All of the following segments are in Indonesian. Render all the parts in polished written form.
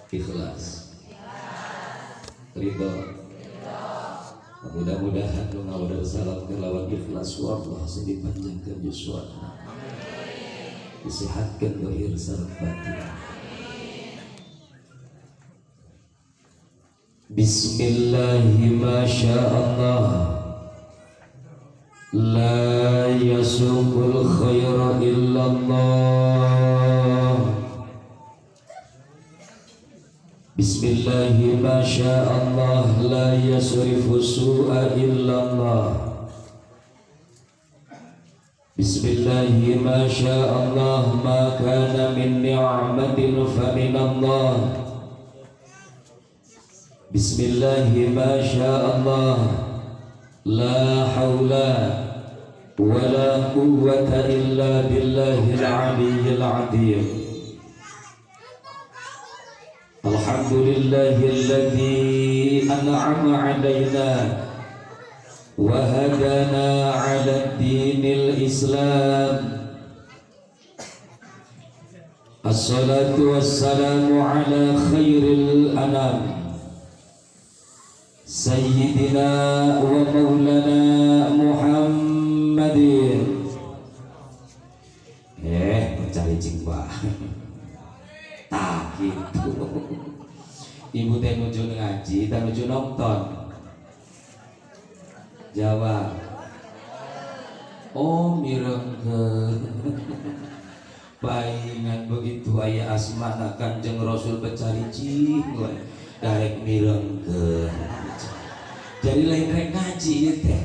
Ikhlas. Ridho. Mudah-mudahan nu ngawada salat kelawan ikhlas Allah sedih panjangkeun yuswana. Disehatkeun zahir sareng batin. Bismillahi masyaallah. La yasukul khaira illallah. Bismillahi masyaallah. La yasrifu su'a illallah. Bismillahi masyaallah. Ma kana min ni'matin fa minallah. Bismillahi masyaallah. La hawla wa la quwwata illa billahil aliyyil azim. Alhamdulillahilladzi an'ama 'alaina wa hadana 'ala dinil Islam. Assalatu wassalamu 'ala khairil anam Sayyidina wa maulana Muhammadin. Mencari cingba tak gitu. Ibu teh nuju ngaji dan nuju nonton. Jawab. Oh mirengkeun. Paingan begitu aya asmana Kanjeng Rasul becari cing darek mirengkeun. Jadi lain rek ngaji ieu teh.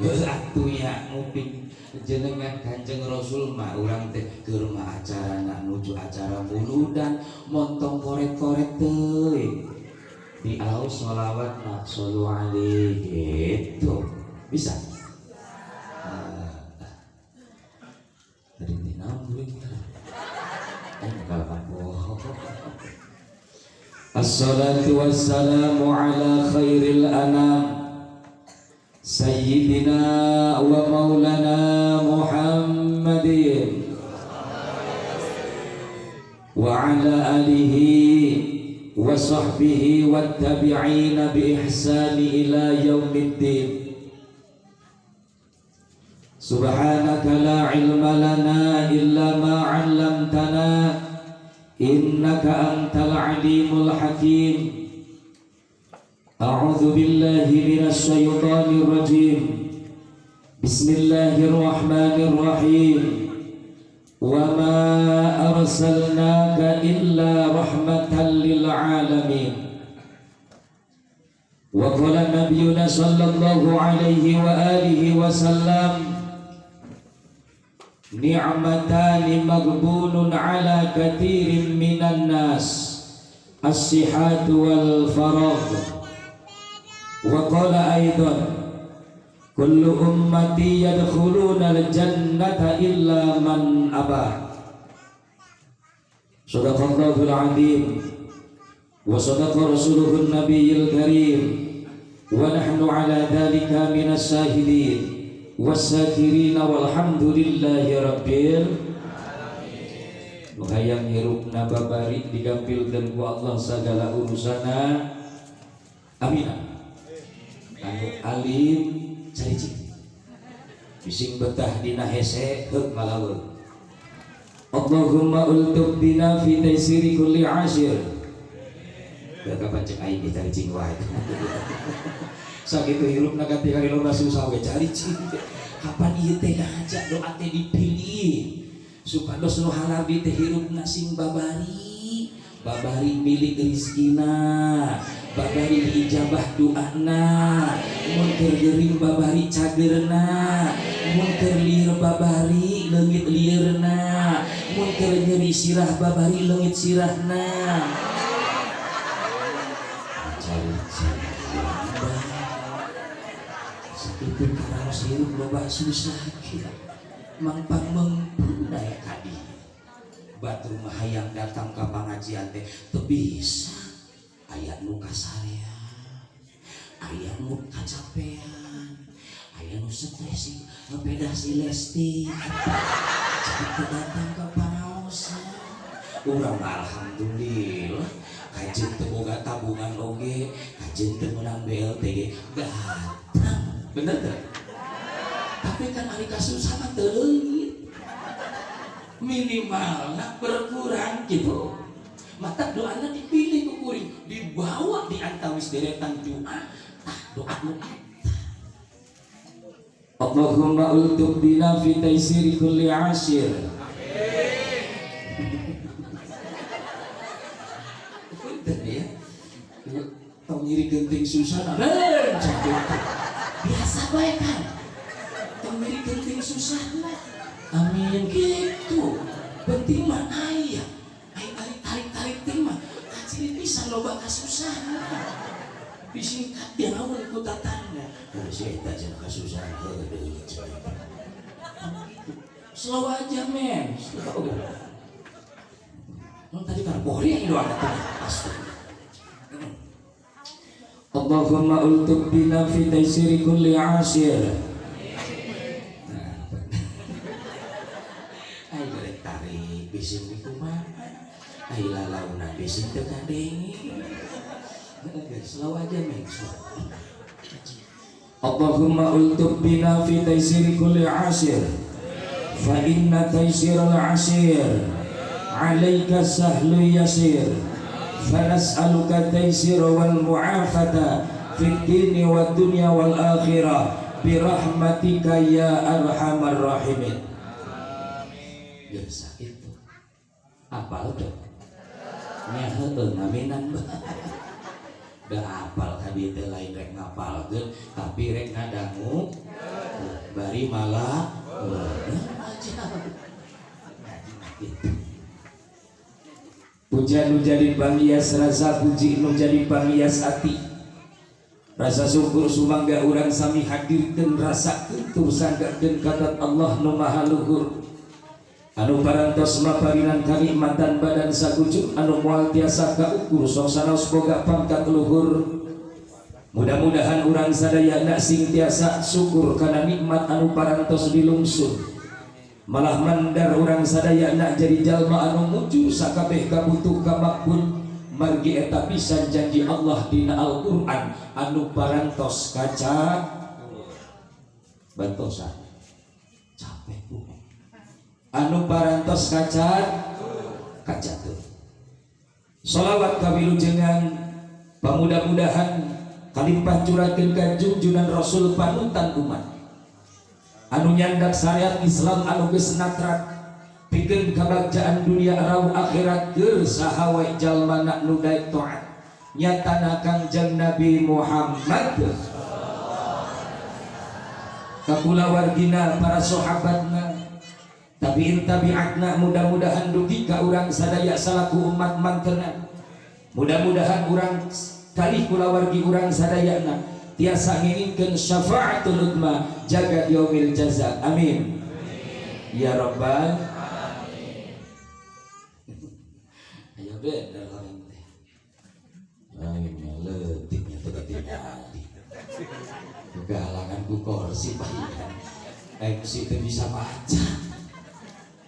Geus atuh ya nguping jenengan Kanjeng Rasul mah urang teh keur mah acarana nuju acara muludan montong koret-koret teuing. Di au sholawat mah shollu alaihi itu bisa. Tadi dinaon deui kita. Bakal apa? Assalatu wassalamu ala khairil anam Sayyidina wa maulana Muhammadin wa ala alihi wa sahbihi wa tabi'ina bi ihsani ila yaumiddin. Subhanaka la ilma lana illa ma 'allamtana innaka antal alimul hakim. A'udzu billahi minasy syaithanir rajim. Bismillahirrahmanirrahim. Wa ma arsalnaka illa rahmatan lil alamin. Wa qala nabiyyuna sallallahu alaihi wa alihi wasallam, ni'matani maghbunun ala katsirin minan nas, as-sihhatu wal faragh. Wa qala aidan, kullu ummati yadkhuluna al-jannata illa man aba. Shadaqallahul azim wa sadaqa rasuluhun nabiyyil karim wa nahnu ala dhalika minas syahidin wassakirina walhamdulillahi rabbil alamin. Hayang hirupna babari digampilkeun ku Allah sagala urusana. Amin. Anu alim caricing bising betah dina hese heuk ngalaweun. Allahumma ultub bina fi taysiri kulli ashir. Kapan cek aing caricing wae. Sakitu hirupna ganti kali lomba susah we caricing. Kapan ieu teh ngajak doa teh dipilih supados nu halabi teh hirupna sing babari, babari milik rizkina, babari diijabah doana, mun keur geuring babari cageurna, mun keur lieur babari leungit liurna, mun keur nyeri sirah babari leungit sirahna. Caricing itu karena sirup loba susah kita mangpang mempun daya kadi batu rumah hayang datang ke pengajian teh teu bisa aya nu kasarean, aya nu kacapean, aya nu stres ngepeda si Lesti jadi datang ke paraosan. Urang alhamdulillah kajen teu boga tabungan oge, kajen teu meunang BLT gatang, bener teu? Tapi kan ari kasusah mah teu leungit, minimalna berkurang gitu. Mata doanya dipilih ku kuring, dibawa di antawis deretan doa, doa nu Allahumma ultub bina fi taisiri kulli asyir. Punten ya. Tong nyiri genting susah biasa bae kan. Tong nyiri genting susah. Amin gitu. Penting mah aya. Aya tarik teh mah. Kaciri pisan loba kasusahan. Disingkat dia naon ku tatangna. Si eta cenah kasusahan heudeui. Slow aja men. Slow. Tadi kan boleh yang doa itu. Allahumma ultub bina fi taisiri kulli asyir. Ai goreng tarik bising di kumaha. Ai lalauna bising teu kadengi. Slow aja men. Allahumma ultub bina fi taisiri kulli asyir. Fa inna taisiral asyir alaika sahlu yasir. Fanas'aluka taisira wal mu'afata fid dini wad dunya wal akhirah birahmatika ya arhamar rahimin. Amin. Sakit tuh. Apal tuh. Nya heueuh ngaminan bah. Da apal ka dieu teh lain rek ngapalkeun tapi rek ngadangu. Bari malah puja nu jadi panghias rasa, puji nu jadi panghias hati. Rasa syukur sumangga urang sami hadirkeun rasakeun tur sanggakeun katat Allah nu maha luhur. Anu parantos maparinan kanikmatan badan sakucuk anu moal tiasa kaukur sok sanaos boga pangkat luhur. Mudah-mudahan urang sadayana sing tiasa syukur kana nikmat anu parantos dilungsur. Malah mandar urang sadayana jadi jalma anu muju sakabeh kabutuh kamakbul. Margi eta pisan janji Allah dina Al-Qur'an anu parantos kaca bantosan capek bu anu parantos kaca tuh. Sholawat kawilujengan pamudah-mudahan kalimpah curakeun ka junjunan Rasul panutan umat anu nyandak syariat Islam anu geus natrak pikeun kabagjaan dunia arau akhirat keur saha wae jalmana nu daek taat nyatana Kangjeng Nabi Muhammad kakula wargina para sahabatna tabi'in tabi'atna mudah-mudahan dugi ka urang sadaya salaku umat mangkeuna mudah-mudahan urang kalih kula wargi urang sadayana tiasa nginginkeun syafaatul udma jaga yaumil jaza. Amin. Ya Rabbal ayo bener orang teh ayo letiknya teu katingali galangan ku kursi pahian MC teu bisa baca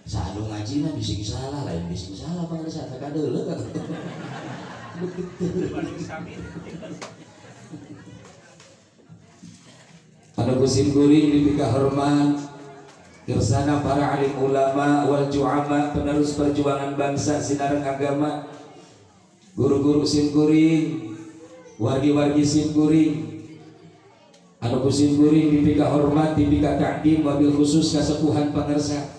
sadu ngajina bising salah lain bising salah pangresa teh kadeuleu kan pada musim guring dipika hormat kersana para alim ulama wal ju'ama penerus perjuangan bangsa sinareng agama guru-guru sim guring wargi-wargi sim guring anu musim guring dipika hormat dipika takdim wabil khusus kasepuhan pangersa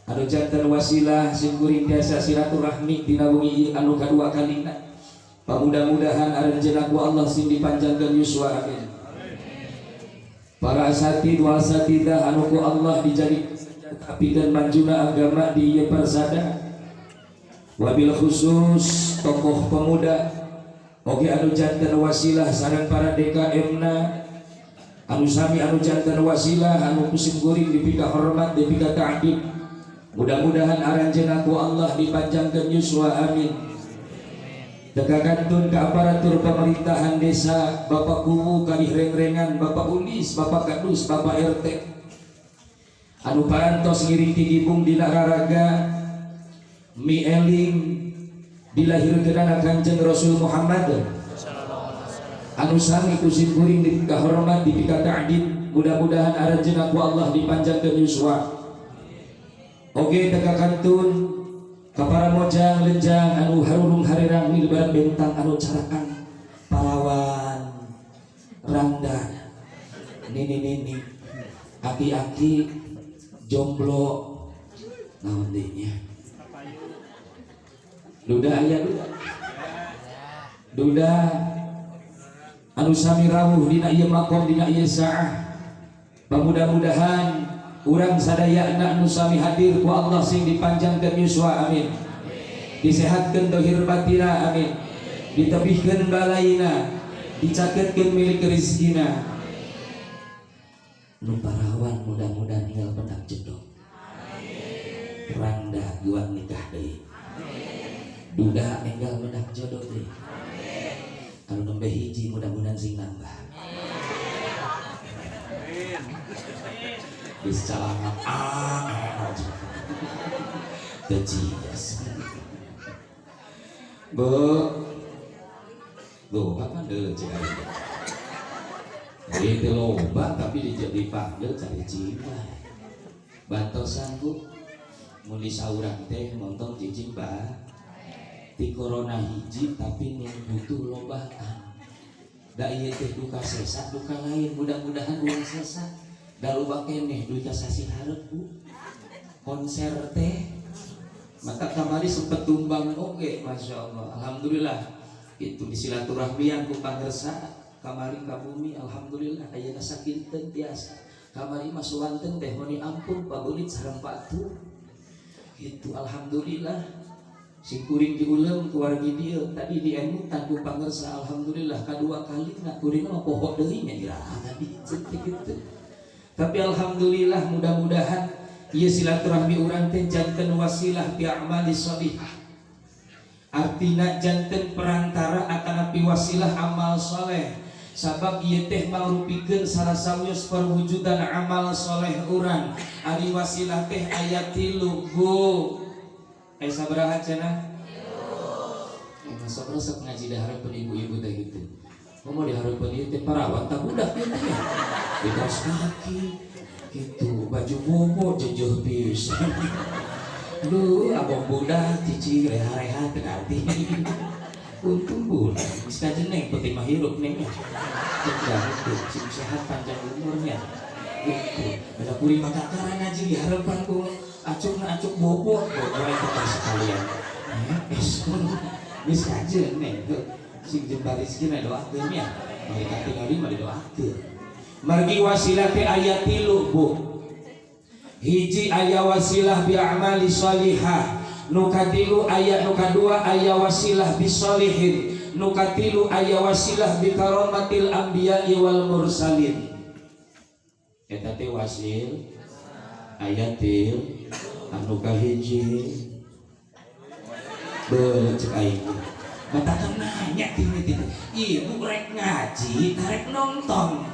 anu janten wasilah sim guring biasa silaturahmi dina wengi anu kadua kalina mudah-mudahan aranjeunna ku Allah sim dipanjangkeun yuswa. Amin. Para asatid wal asatidah anu ku Allah dijadi kapikeun manjuna agama di ieu persada wabil khusus tokoh pemuda oge anu janten wasilah sareng para DKM-na anu sami anu janten wasilah anu musim guring dipika hormat dipika ta'dib mudah-mudahan aranjeunna ku Allah dipanjangkeun yuswa. Amin. Tegakantun ke aparatur pemerintahan desa Bapak Kuwu kalih reng-rengan Bapak Ulis, Bapak Kadus, Bapak RT anu parantos ngiring tigibung dina raraga mi eling dilahirkeun Kanjeng Rasul Muhammad anu sami kusim kuring dikahormat dipika ta'dib, mudah-mudahan aranjeunna ku Allah dipanjangkeun yuswa oge teka kantun ka para mojang lenjang anu harurung harirang milebaran bentang anu carakan parawan randa nini aki-aki jomblo naon deui nya duda aya duda anu sami rawuh dina ieu makom dina ieu saah mudah-mudahan urang sadayana anu sami hadir ku Allah sing dipanjangkeun yuswa amin disehatkeun dohir batina amin ditebihkeun balaina dicakeutkeun milik rezekina nu parawan mudah-mudahan tinggal pendak jodoh randa guang nikah deui duda enggal mendak jodoh deui kalau nembe hiji mudah-mudahan sing nambah bis calangan tejias bu apa deh cek itu loba tapi dipanggil cari cinta bantos sanggup muli saurang teh nonton cicing bah di corona hiji tapi butuh lobaan da ieu teh duka sesat duka lain mudah-mudahan uang sesat da loba keneh duit sasi hareup Bu konser teh maka kamari sempet tumbang oge masyaallah alhamdulillah itu disilaturahmian ku pangersa kamari ka bumi alhamdulillah ayeuna sakinten tiasa kamari mah suwanten teh meni ampun pabulit sareng patu itu alhamdulillah si kuring diuleum keluarga dia tadi di emutan ku pangersa alhamdulillah kadua kali na kuring mah pohok deui nya diraha gitu tapi alhamdulillah mudah-mudahan ieu silaturahmi urang teh janten wasilah bi amali shalihah artina janten perantara akan api wasilah amal soleh sabab ieu teh marupikeun salah sawius perwujudan amal soleh urang ari wasilah teh aya 3 sabaraha cenah? Sok ngaji dihareupeun ibu-ibu teh gitu. Mau dihareupeun ieu teh parawat tak budak ieu teh. Di kaos kaki gitu, baju bobo jeuh pisan. Duh, abang budak cicing reha-reha teu ngarti. Untung budak geus kajeneng penting mah hirup neng nya. Cedak cing sehat panjang umurnya. Gitu. Beda kuring mah kakaran ngaji dihareupan ku acuk bobo itu sekalian bis kajen nih sing jembar rizki na doakeun nya mereka tinggal mah didoakeun margi wasilah teh aya 3 Bu hiji aya wasilah bi amali shalihah nu katilu aya nu kadua aya wasilah bi sholihin nu katilu aya wasilah bi karamatil anbiya wal mursalin eta teh wasil ayatil anu kahiji cek aing batakan nanya tini ibu rek ngaji tarek nonton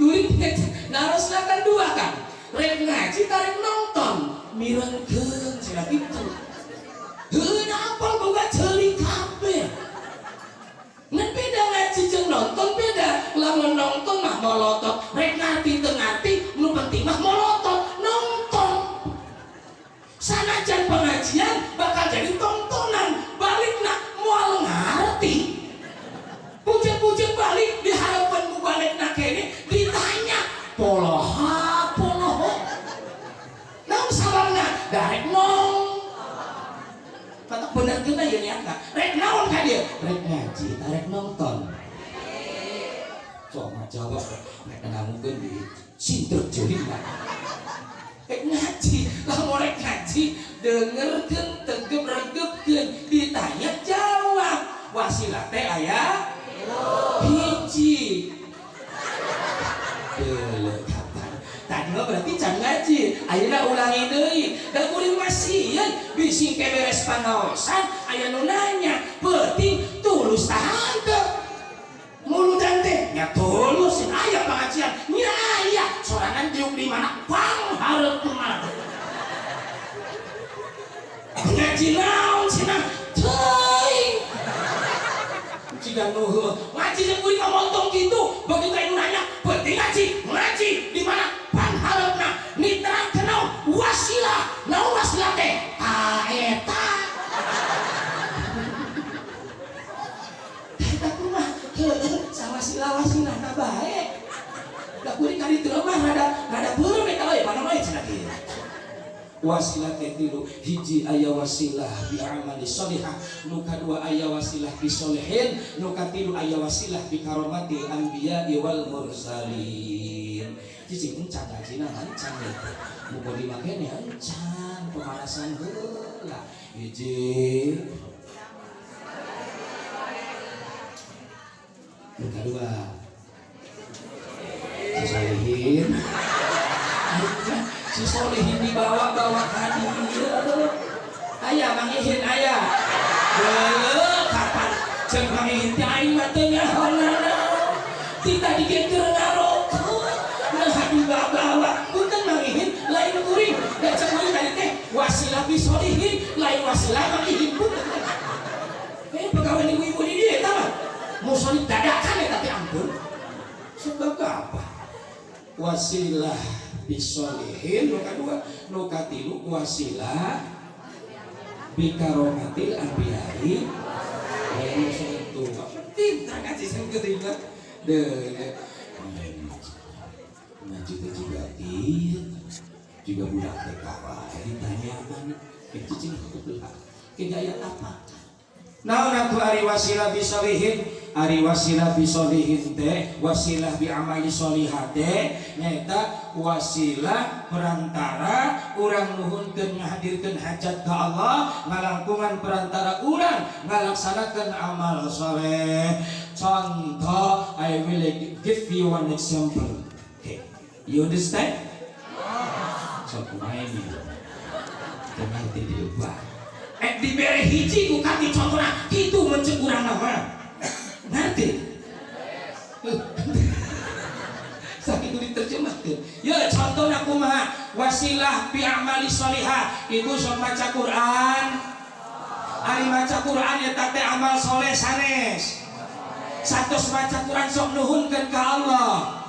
kuring narosna kan 2 kan rek ngaji tarek nonton mirengkeun cenah kitu heuh apal boga ceuling kabeh ngan beda ngaji jeung nonton beda lamun nonton mah molotot rek ngarti teu ngarti nu penting mah molotot nonton sanajan pengajian bakal jadi tontonan balikna moal ngarti pujen-pujen balik dihareupeun ku balikna kene ditanya poloha naon sababna darek nong patak bener kita ya nyata rek naon ka dia rek ngaji tarek nonton coba jawab rek ngamukeun di sintrek jeuling rek ngaji lamun rek ngaji dengerkeun tegep-regepkeun ditanya jawab wasilah teh aya hiji tadi mah berarti can ngaji ayeuna ulangi deui da kuring masieun bisi beres pangaosan aya nu nanya penting tulus tahan teu muludan teh nya tulus aya pengajian nya aya sorangan diuk di mana pang hareup kumaha dan nuhun. Ngaji yang kuring ngomong gitu, begitu yang nanya, penting ngaji di mana? Pangharepna niterakeun wasilah, naon wasilah teh? Eta. Eta kumaha? Wasilah na bae. Da kuring kali teu mah rada beureum eta we, mana we cenah kieu. Wasilah teh tilu, hiji aya wasilah bi amali sholihah, nu kadua aya wasilah bi sholihin, nu katilu aya wasilah bi karomati anbiya wal mursalin. Cicing encan ngajina encan eta. Muga dimakene encan pemanasan heula. Hiji nu kadua sholihin. Si Solihin dibawa ka dieu. Aya Mang Ihin aya. Kapan jeung Mang Ihin teh aing mah teu nyahoana. Tidak digeger ngarokeun. Nah dibawa. Punten Mang Ihin lain kuring. Da cek kuring tadi teh wasilah bi Solihin lain wasilah Mang Ihin punten. Pegawai ibu-ibu di dieu eta mah. Mau solid dadakan eta teh ampun. Sebab apa? Wasilah bisolihin, nu kadua, nu katilu wasilah bikaromatil anbiyai. Itu penting tak kasih yang ketiga. Ngaji teh juga juga budak TKW ditanyakan itu cing kebelah kegaya apa? Naon atuh ari wasilah bisolihin, ari wasilah bisolihin teh wasilah bi amali sholihah teh nyaeta wasilah perantara urang nuhunkeun ngahadirkeun hajat ka Allah, ngalangkungan perantara urang ngalaksanakeun amal soleh. Contoh, I will give you one example. Okay, you understand? So kumaha ini tengah diubah dibere hiji ku kaki contohna kitu mencek urang mah ngerti? Sakitu diterjemahkeun. Ya contohna kumaha? Wasilah bi amali sholihah. Ibu sok maca Quran. Ari maca Quran eta teh amal soleh sanes. Satos maca Quran sok nuhunkeun ka Allah.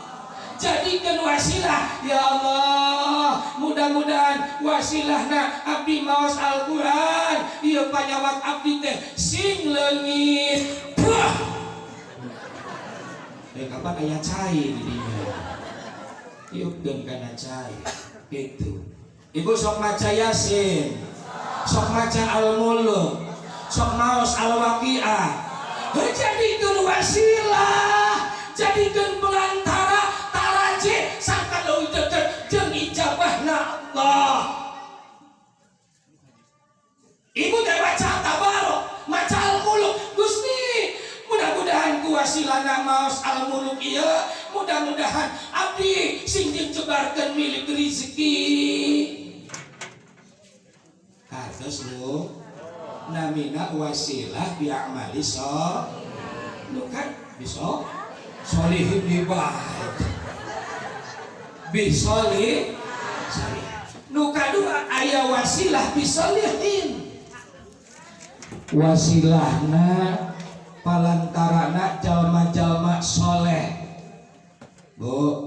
Jadikan wasilah, ya Allah, mudah-mudahan wasilahna abdi maos Al-Quran, ieu panyawat abdi teh sing leungit. Kapan aya cai di dinya? Ieukeun kana cai. Kitu. Ibu sok maca Yasin, sok maca Al-Mulk, sok maos Al-Waqiah. Jadikeun wasilah, jadikeun pelantara sangka leuwih deukeut jeung ijabahna Allah. Ibu teh baca Tabarok, maca Al-Mulk. Gusti, mudah-mudahan ku wasilana maos Al-Mulk ieu, mudah-mudahan abdi sing dicebarkeun milik rezeki. Kados lu namina wasilah bi amali lu kan bisa sholihin dibaik. Bisolih, nu kadua aya wasilah bisolihin. Wasilahna palantarana jalma-jalma soleh. Bu,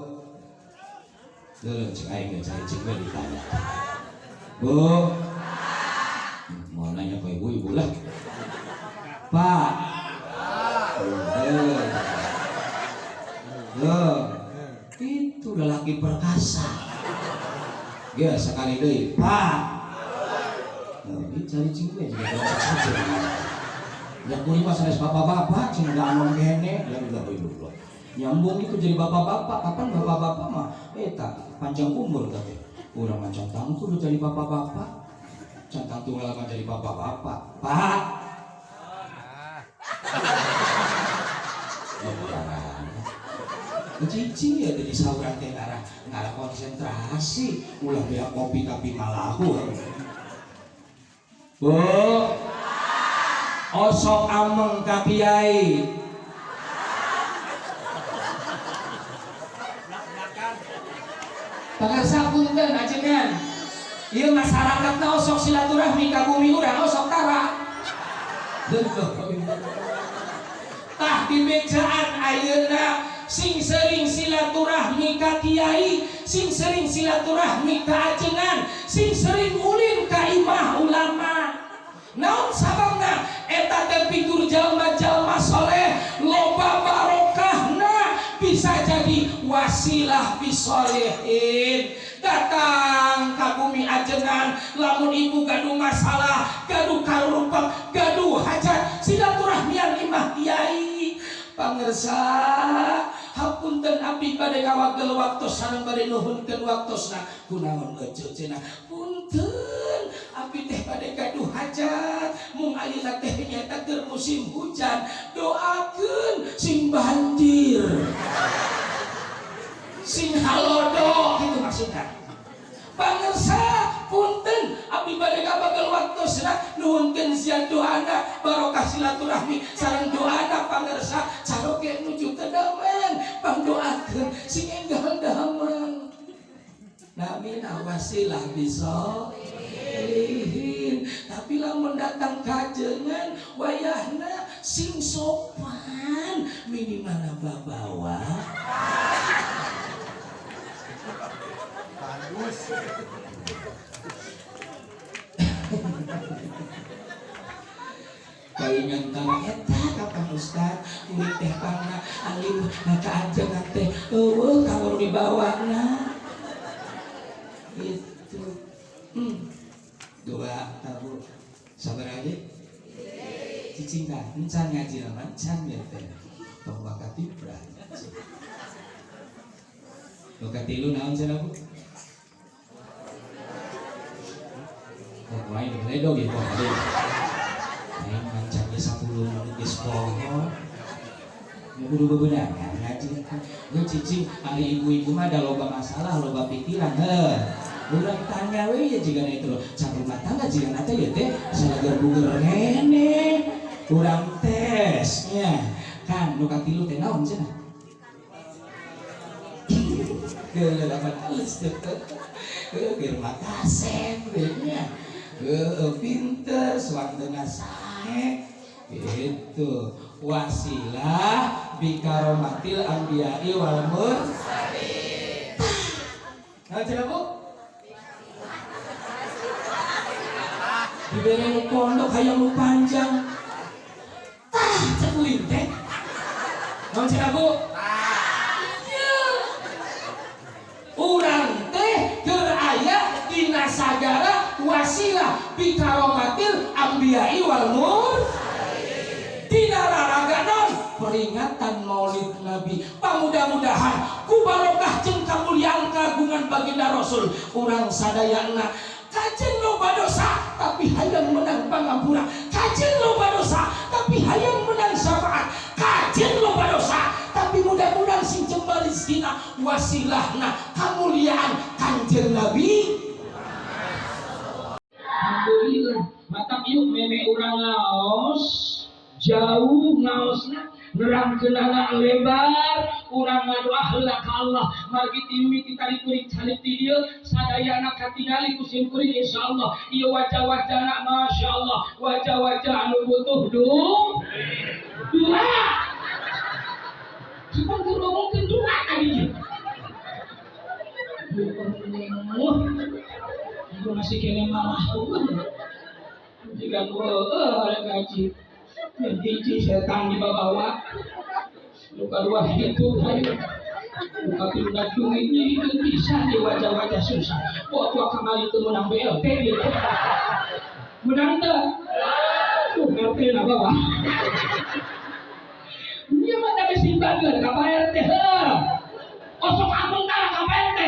dulu cek aing cari cek ditanya. Bu, mau nanya ke ibu lah. Pak, itu lelaki perkasa. Ya sekali deui, Pak. Ini cari cingkue juga bisa saja. Yang kuring mah sanes bapak-bapak, cing anom kene, ya udah dulu. Nyambung itu jadi bapak-bapak. Kapan bapak-bapak mah eta panjang umur teh. Urang macam tangtu udah jadi bapak-bapak. Cantang tunggal akan jadi bapak-bapak. Pak. Cicing ya jadi sauran teh ngara konsentrasi ulah bea kopi tapi malahu. Bu, osok ameng ka kiai. Pangasapunten ajengan. Ieu masyarakatna osok silaturahmi ka bumi urang osok tara. Tah di bejaan ayeuna sing sering silaturahmi ka kiai, sing sering silaturahmi ka ajengan, sing sering ulin ka imah ulama. Naon sababna eta teh figur jalma-jalma soleh loba barokahna bisa jadi wasilah bisolehin. Datang ka bumi ajengan lamun ibu gaduh masalah, gaduh karupang, gaduh hajat, silaturahmian imah kiai. Pangersa hapunten abdi bade ngawagel waktos sareng bade nuhunkeun waktosna kunaon eceuk cenah punten abdi teh bade gaduh hajat mung ayeuna teh nyaeta keur musim hujan doakeun sing banjir sing halodo gitu maksudna. Pangersa punten abdi bade ngabagel waktosna nuhunkeun sia doana barokah silaturahmi sareng doana pangersa caroge nuju ka damen pangdoakeun sing enggal damen nami wasilah bisa tapi lamun datang kajengan wayahna sing sopan minimal bawa bagus. Kaingan kana eta Kang Ustad kulit teh kana alim ka ajengan teh eueuh kamur di bawahna itu doa tabu sabar aja cicing kan encan ngaji laman can ya teh tong wakati berani wakati lu naon cenah Bu kok main ledo gitu tadi main mancanya 10 menit di sekolah mau kudu bebenangan ngaji lu cicing hari ibu-ibu mah ada loba masalah loba pikiran urang tanya we ya jigana itu campur rumah tangga jigana teh ya teh salager-buger ngene urang tesnya kan nu katilu teh naon cenah geuleuh dapat alus teh keur mata sembrenya pinter swandena sae gitu wasilah bikaromatil anbiya'i wal mursalin. Nah cenah Bu dibere pondok hayang nu panjang tah ceulin teh naon cenah Bu urang teh keur aya dina sagara wasilah bikaromatil anbiya'i wal mursalin dina raraganan peringatan maulid nabi pamudah-mudahan ku barokah jeung kamuliaan kagungan baginda Rasul urang sadayana kajen loba dosa tapi hayang menang pangampura kajen loba dosa tapi hayang menang syafaat kajen loba dosa tapi mudah-mudahan sing jembar rezekina wasilahna kamuliaan kanjeng Nabi. Alhamdulillah mata yuk meme urang ngaos jauh ngaosna nerangkeun anak lebar urang ngadoa heula ka Allah margi timiti tari kuring calik di dieu sadayana katingali ku sim kuring insyaallah ieu wajah-wajahna masyaallah wajah-wajah anu butuh doa kita ngomongkeun doa tadinya itu masih kena malah jika ada gaji hiji setan di bawah luka dua itu ayo luka pindah duitnya itu bisa di wajah-wajah susah waktu kembali itu menang BLT gitu menang tuh BLT lah bawah dia mah tapi simbagan ke BLT kosong abang tara ke BLT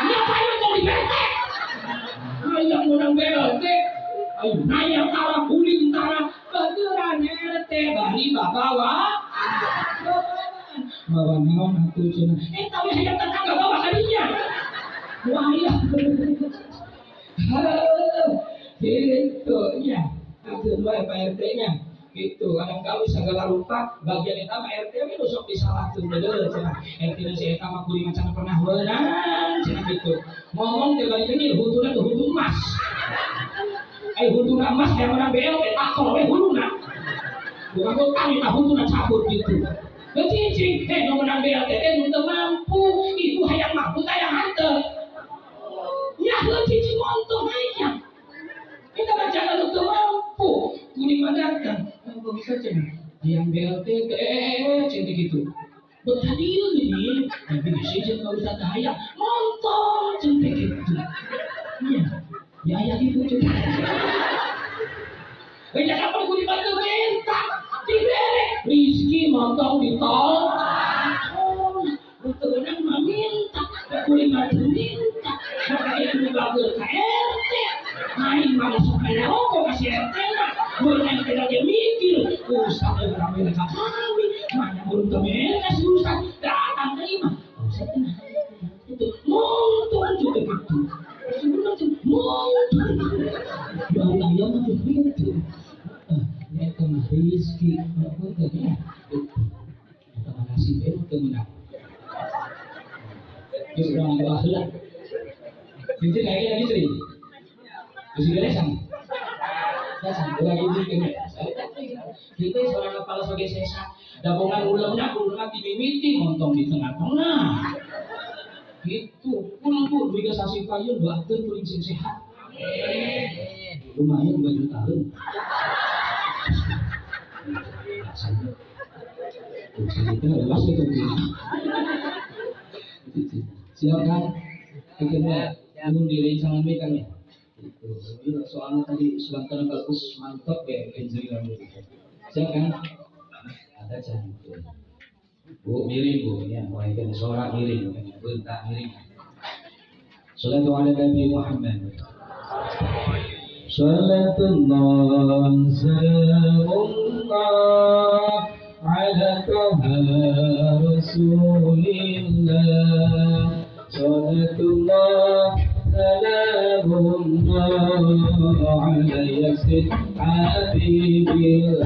dia paling untuk di BLT ayo menang BLT ayo nanya tara kuling tara baturan RT bari bawa bawa naon atuh cenah tapi hayang tetangga bawa kadinya wah iya gitu ya akeun wae Pak RT nya gitu kadang-kali segala rupa bagian eta mah RT mah sok disalahkeun deuleu cenah RT si eta mah kuring macan pernah weunang cenah gitu ngomong teh bari ini hutuna tuh hutu emas hutuna emas yang menang BLT takol we huluna Bukan kau kami tahu tuh nak cabut gitu. Kecicing, no menang BLTT nu teu mampu, itu hayang mampu tayang hanteu. Ya kecicing montong hayang. Kita baca nu teu mampu, kuning mah datang. Kok bisa cenah? Hayang BLTT cing gitu. Betadi ini, tapi sih kalau bisa hayang montong cing gitu. Iya, ya gitu cing. Banyak apa gue dibantu minta diberi rizki montong ditol untuk orang meminta gue dibantu minta makanya gue bagel ke RT main malah sampai rokok kasih RT lah gue yang tidak dia mikir Ustaz orang mereka kami mana belum mereka Ustaz datang terima Ustaz itu montong juga gitu sebenarnya montong ya Allah ya macam itu ya kemah rizki maupun terima terima kasih baru kemenang itu orang yang akhlak itu kayak lagi sering masih beresan lagi ini kita seorang kepala sebagai sesa dabungan ulamnya ulang mimiti montong di tengah-tengah gitu pun juga sasi payun doakan kuring sing sehat lumayan 2 juta tahun silakan pikirnya belum direncangan mereka ya soalnya tadi sebentar bagus mantap ya engineer silakan ada cantik bu miring bu ya mulai dari suara miring bentak miring salatu ala nabi Muhammad salatullah salamullah ala taha rasulillah salatullah salamullah ala yasin habibillah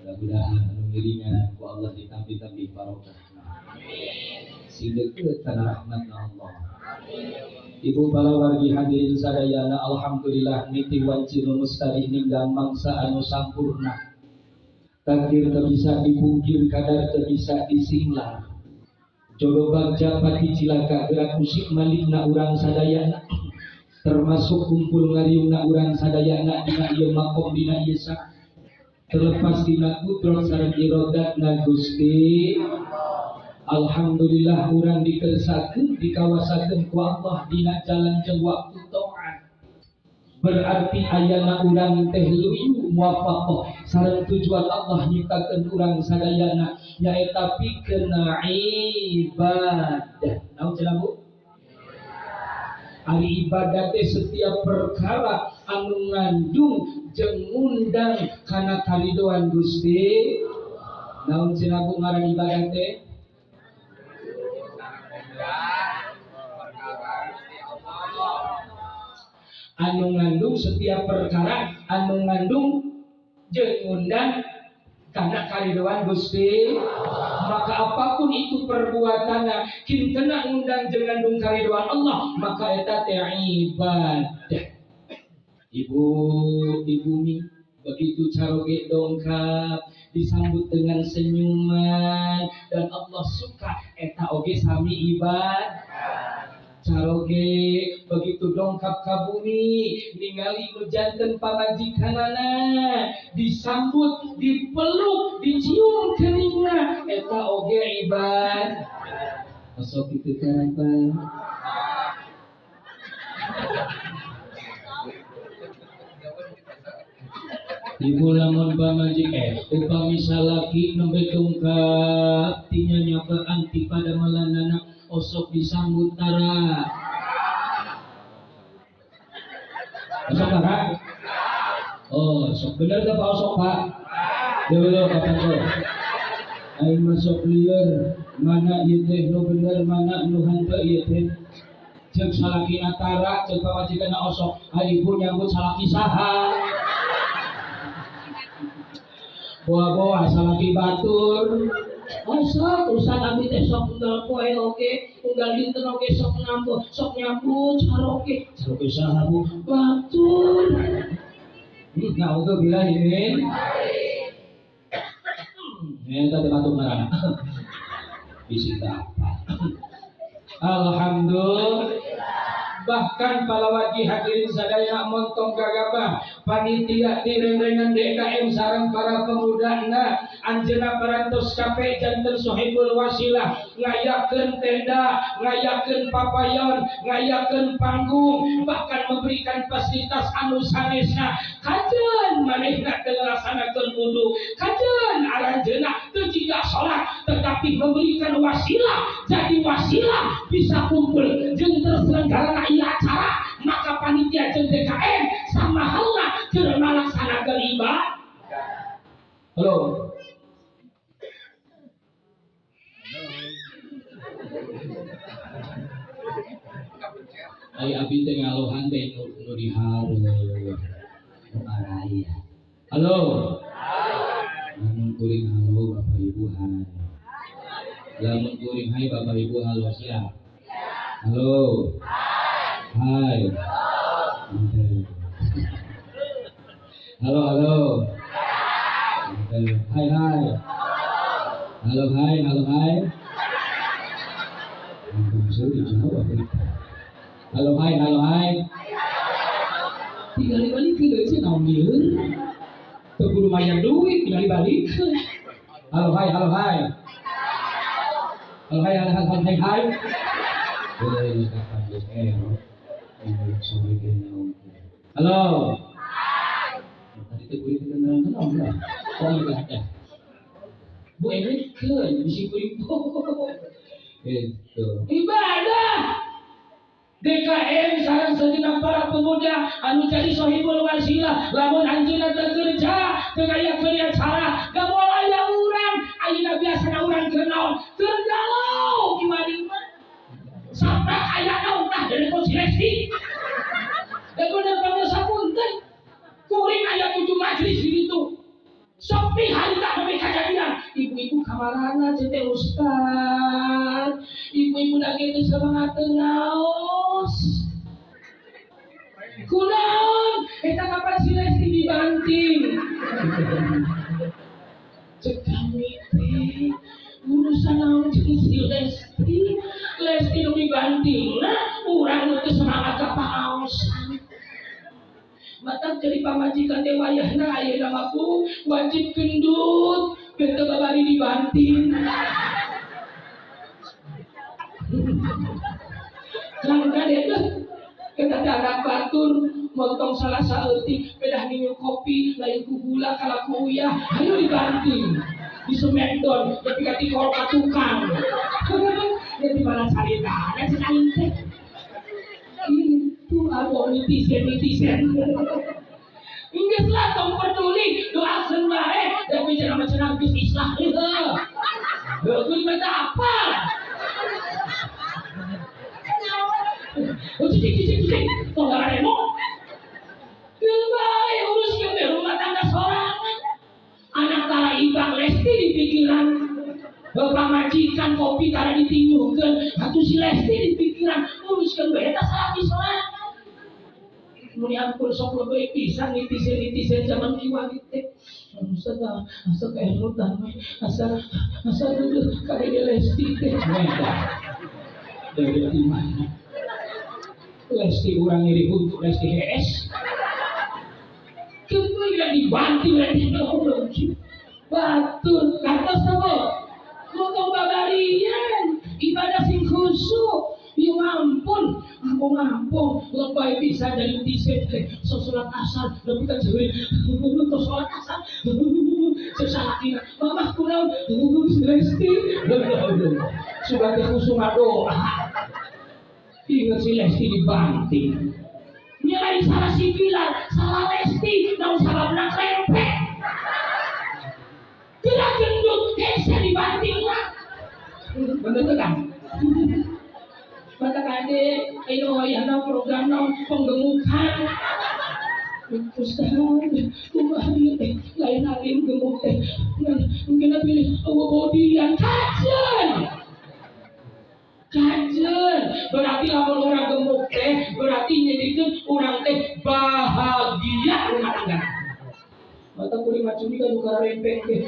Mudah-mudahan anu ngiringan ku Allah ditampi-tampi barokah. Sing deukeut kana rahmatna Allah. Ibu bala wargi hadirin sadayana, alhamdulillah niti wancinu mustari ninggang mangsa anu sampurna. Takdir teu bisa dipungkir, kadar teu bisa disinglar. Jodoh bagja pati cilaka gerak musik malikna urang sadayana, termasuk kumpul ngariungna urang sadayana dina ieu makom dina ieu sak. Terlepas dina kudrat sareng irodatna Gusti. Alhamdulillah urang dikersakeun dikawasakeun ku Allah dina jalan jeung waktu taat. Berarti ayana urang teh luyu muwafaqah sareng tujuan Allah nyiptakeun urang sadayana nyaeta pikeun ibadah. Naon cenah Bu? Ari ibadah teh setiap perkara anu ngandung jeung ngundang kana karidoan Gusti. Naon cenah Bu ngaran ibadah teh? Anu ngandung setiap perkara anu ngandung jeung ngundang kana karidoan Gusti. Maka apapun itu perbuatanna kintena ngundang jeung ngandung karidoan Allah, maka eta teh ibadah. Ibu mi begitu caroge dongkap disambut dengan senyuman dan Allah suka, eta oge sami ibadah. Caroge begitu dongkap ka bumi ningali nu janten pamajikanana disambut, dipeluk, dicium keningna, eta oge ibadah. Masuk itu kenapa? Ibu lamun pamajik upami salaki nembe dongkap tinya nyapa anti pada malanana osok disambut tara. Osok tara? Oh, sok bener gak Pak Osok Pak? Dulu kapan sok? Aing masuk lieur, mana ieu teh nu bener, mana nu henteu ieu teh. Ceuk salaki tara, ceuk pamajikanna osok, ibu nyambut salaki saha? Bawa-bawa salaki batur. Osok urusan abdi teh sok unggal poe oge, unggal dinten oge sok nyambut caroge. Caroge saha Bu? Batur. Naudzubillah min. Eta teh batur ngaranna. Bisi apa? Alhamdulillah. Bahkan palawati hadirin sadaya montong gagabah panitia direngrengan DKM sareng para pemudana anjeunna parantos kape janten Sohibul Wasilah ngayakeun tenda, ngayakeun papayon, ngayakeun panggung, bahkan memberikan fasilitas anu sanesna. Kajen manehna teu ngalaksanakeun wudu, kajen aranjeunna teu jiga salat, tetapi memberikan wasilah, jadi wasilah bisa kumpul jeung terselenggarana ieu acara, maka panitia jeung DKM sama halna keur ngalaksanakeun ibadah. Halo. Ai abdi teh ngalohan teh nu dihareup. Maraya. Halo. Lamun kuring halo Bapak Ibu hai. Lamun kuring hai Bapak Ibu halo siap. Halo. Hai. Halo halo. Hai hai. Halo hai halo hai. Halo hai halo hai. Tinggal dibalikin aja naon keburu mayar duit tinggal dibalikin. Halo hai halo hai. Halo hai halo hai hai hai. Boleh kapan halo. Tadi teh kuring kenalan enggak? Oh enggak ada. Bu ini keun bisi kuring itu. Ibadah. DKM sareng segenap para pemuda anu jadi Sohibul Wasilah lamun anjeunna teu kerja teu ngayakeun acara da moal aya urang ayeuna biasana urang keur naon keur galau kimaring mah saprak aya naon tah dari konsilesi da bener panggil sapunten kuring aya 7 majelis di ditu sok pi harita kamarana cete Ustad. Ibu-ibu lagi itu semangat ngaos. Kunaon, eta kapan si Lesti dibanting. Cek kami teh urusan naon jeung si Lesti. Lesti nu dibanting, nah urang nu teu semangat kapaosan. Mata jadi pamajikan teh wayahna ayeuna mah wajib gendut, teu babari dibanting. Langka deh tuh, kita anak batur, motong salah saeutik, bedah minum kopi, lain ku gula, kala ku uyah, ayo dibanting, di Smackdown, tapi kati korok tukang. Jadi mana carita, ada sekali teh. Itu abang netizen. Inggris lah, tong peduli, doakan baik, dan bicara macam bis Islam itu. Aku diminta apa? Cicik, tolong remo. Gelbay urus ke rumah tangga sorangan. Anak tara ibang Lesti di pikiran. Bapak majikan kopi tara ditingguhkeun, atuh si Lesti di pikiran uruskeun bae eta salaki sorangan. Muni ampun sok leuwih pisan netizen zaman kieu teh. Asa kaemutan we, asa duduh ka Lesti teh. Dari mana? Lesti urang iri untuk Lesti HS. Kita tidak dibanting lagi batur kata sama ngomong babarian ibadah sing khusyuk. Ya ampun, ampun lebay bisa dari tiset sholat asar tapi kan jauh untuk sholat asar sesalakina mamah kurang Lesti sudah khusyuk doa. Ingat si Lesti dibanting. Nilai salah si Bilar, salah Lesti, namun salah benak lempek. Tidak gendut, Hesya dibanting lah. Bener kan? Mata kade, ayo ayana program naon penggemukan. Ustaz, kumah dia lain alim gemuk teh. Mungkin pilih bodian kajian. Berarti lamun orang gemuk teh berarti nyedikeun urang teh bahagia rumah tangga. Mata kuring maculi ka nu karempeng teh.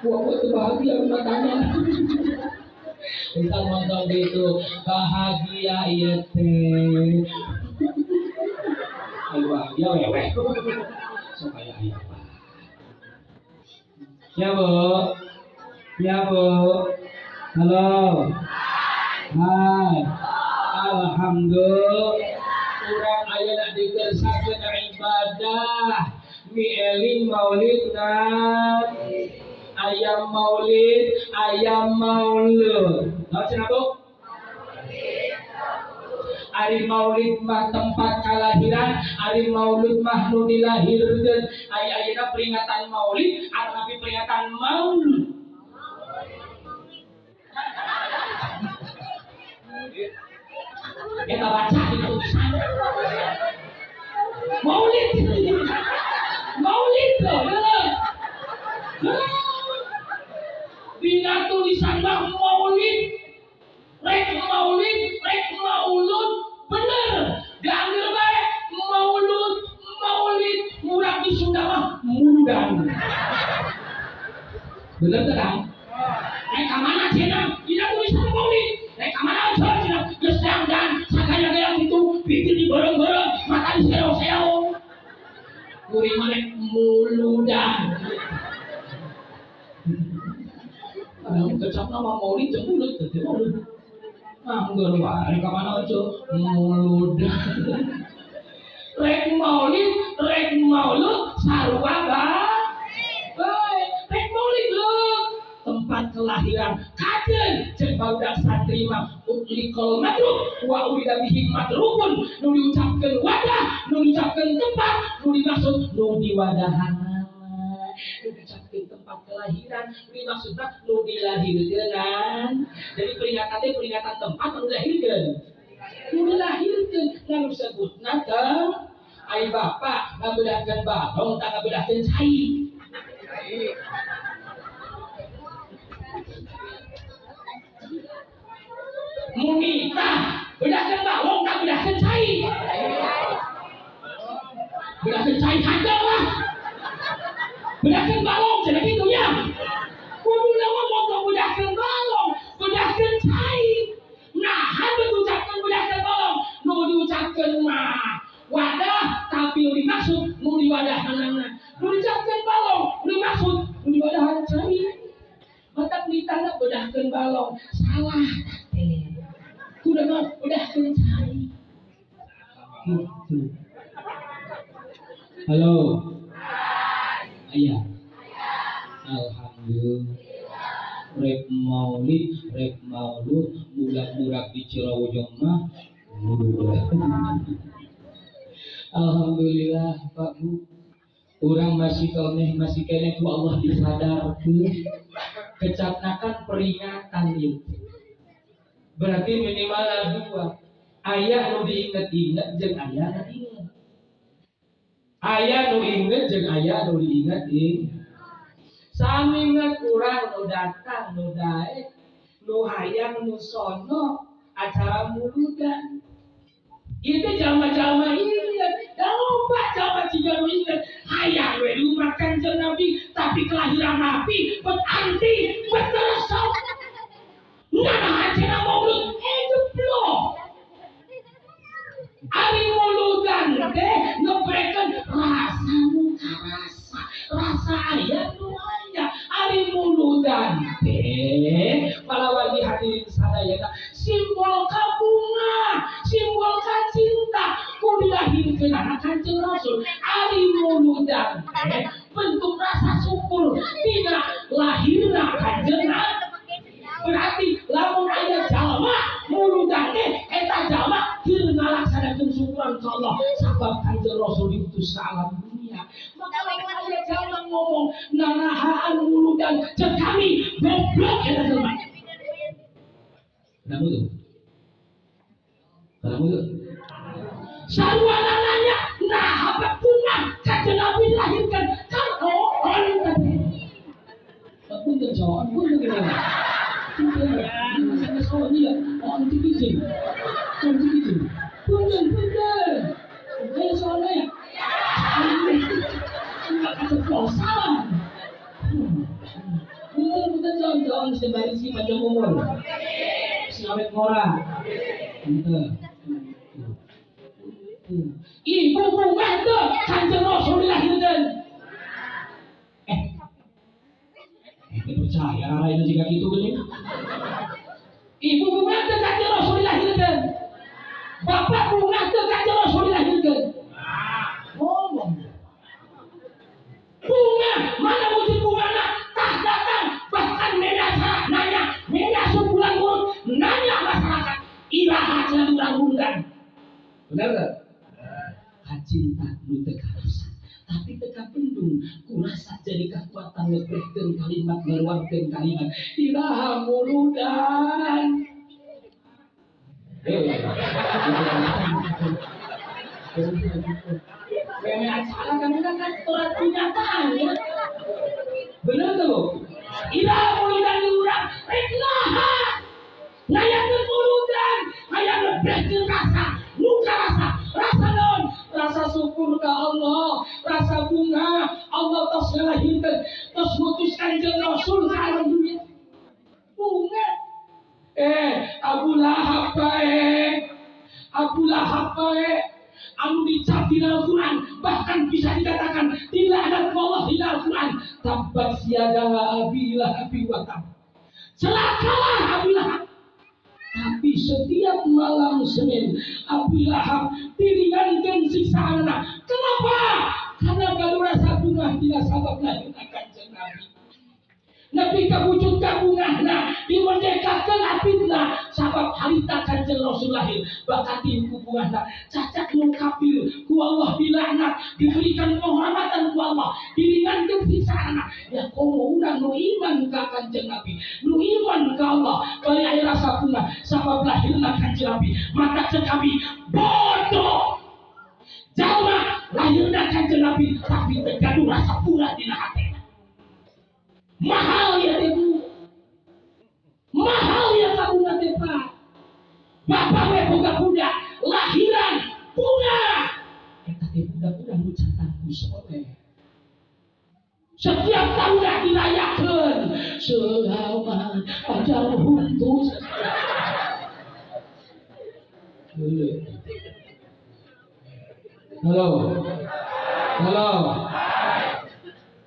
Kuat teh bahagia rumah tangga. Kita ngomong gitu bahagia ieu teh. Ayo bahagia wewe. Supaya aya apa? Ya Bu. Halo. Hai. Alhamdulillah. Urang ayeuna dikersakeun ibadah. Mi eling maulidna. Ayam maulid. Naon cenah Bu? Ari maulid mah tempat kalahiran, ari maulud mah nu dilahirkeun. Ayeuna peringatan maulid ataupun peringatan maulud. Kita baca di tulisan maulid dina tulisan mah maulid rek maulud bener diambil baik maulid murah di Sunda mah mudan bener kan? Rek kamana cenah dina tulisan maulid rek kamana cenah geus dan sakaya itu bikin di bareng-bareng mata di seo-seo kuring mah muludan. Kecap nama maulid jeung mulut teh maulid. Anggur wae ka mana aja muludan. Rek maulud sarua bae. Rek maulid lho tempat kelahiran kaden jeung barudak santri mah utlikal madrub wa urida bihi madrubun nu diucapkeun wadah nu diucapkeun tempat nu dimaksud nu diwadahanna nu diucapkeun tempat kelahiran nu dimaksudna nu dilahirkeun. Jadi peringatan tempat nu dilahirkeun lalu sebutna teh ai bapak ngabedahkeun babong tang ngabedahkeun cai. munita bedakan balong tak bedakan cai hadap lah bedakan balong jadi gitu ya kudu nama motor bedakan balong bedakan cai nah ada ucapkan bedakan balong nu diucapkan mah wadah tapi dimaksud nu di wadah hanana nu diucapkan balong nu dimaksud nu di wadah cai mata ditanda bedahkeun balong salah teh kudu mah bedahkeun cai gitu. Halo ayah alhamdulillah rek maulud budak-budak di Cirawujong mah alhamdulillah Pak Bu urang masih kene ku Allah disadarkeun kecatnakan peringatan itu berarti minimal dua aya nu diinget-inget jeung aya nu inget aya nu inget jeung aya nu diinget sami inget urang nu datang nu daek nu hayang nu sono acara muludan itu jalma-jalma inget dan lupa jalma ciga nu inget hayang we rumah Kanjeng Nabi tapi kelahiran Nabi bet anti bet teresep nah acara maulud jeblok ari muludan teh ngebreken rasa muka rasa aya nu aya ari muludan teh palawan dihadirin sadayana simbol kabunga simbol cinta ku dilahirkeun anak Kanjeng Rasul ari muludan teh bentuk rasa syukur tina lahirna Kanjeng Nabi berarti lamun aya jalma muludan teh eta jalma keur ngalaksanakeun syukuran ka Allah sabab Kanjeng Rasul diutus ka alam dunia maka lamun aya jalma ngomong nanahaan muludan cek kami goblok eta jalma kamu tuh sarua nanya nah apa bunga Kanjeng Nabi dilahirkan kan on punten soal punten gimana soal dia on TV punten ayo soalnya ya enggak keceplosan punten soal sebari si macam umur selamat mora ibu bunga itu Kanjeng Rasul dilahirkan percaya lain jika gitu gini ibu bunga itu Kanjeng Rasul dilahirkan bapak bunga itu Kanjeng Rasul dilahirkan ngomong bunga mana wujud bunga tak datang bahkan media nanya media sebulan turun nanya masyarakat iraha cenah urang undang benar tak? Cinta nu teu karasa tapi teka pendung kurasa jadi kekuatan ngebrehkeun kalimat ngaluarkeun kalimat ilaha muludan Kami acara kan aturan kenyataan ya bener tuh ilaha muludan urang rek naha ngayakeun muludan aya ngebrehkeun rasa nu karasa rasa naon rasa syukur ke Allah, rasa bunga Allah tos ngelahirkan, tos mutus Kanjeng Rasul ke alam dunia. Bunga. Abu Lahab anu dicap di Al-Quran, bahkan bisa dikatakan dilaknat Allah di Al-Quran. Tabbat yada Abi Lahab wa tab. Celakalah Abu Lahab. Tapi setiap malam Senin Abu Lahab diringankan siksaanna. Kenapa? Karena kalau rasa bunga tidak sabab lahirna Kanjeng Nabi. Nabi kawujud kabungahna dimerdekakan abidna sabab harita Kanjeng Rasul lahir bakatin kubungahna cacat nu kafir ku Allah dilaknat diberikan penghormatan ku Allah diringankan siksaanna ya komo urang nu iman ka Kanjeng Nabi nu iman ka Allah bari aya rasa bunga sabab lahirna Kanjeng Nabi maka cek kami bodoh jalma lahirna Kanjeng Nabi tapi tergaduh rasa bunga dina hati mahal ya tebu mahal ya kabunga tepa Bapak we budak-budak lahiran bunga. Eta teh budak-budak nu cantanku soleh. Setiap tahun dirayakeun selamat panjang huntus. Halo. Halo.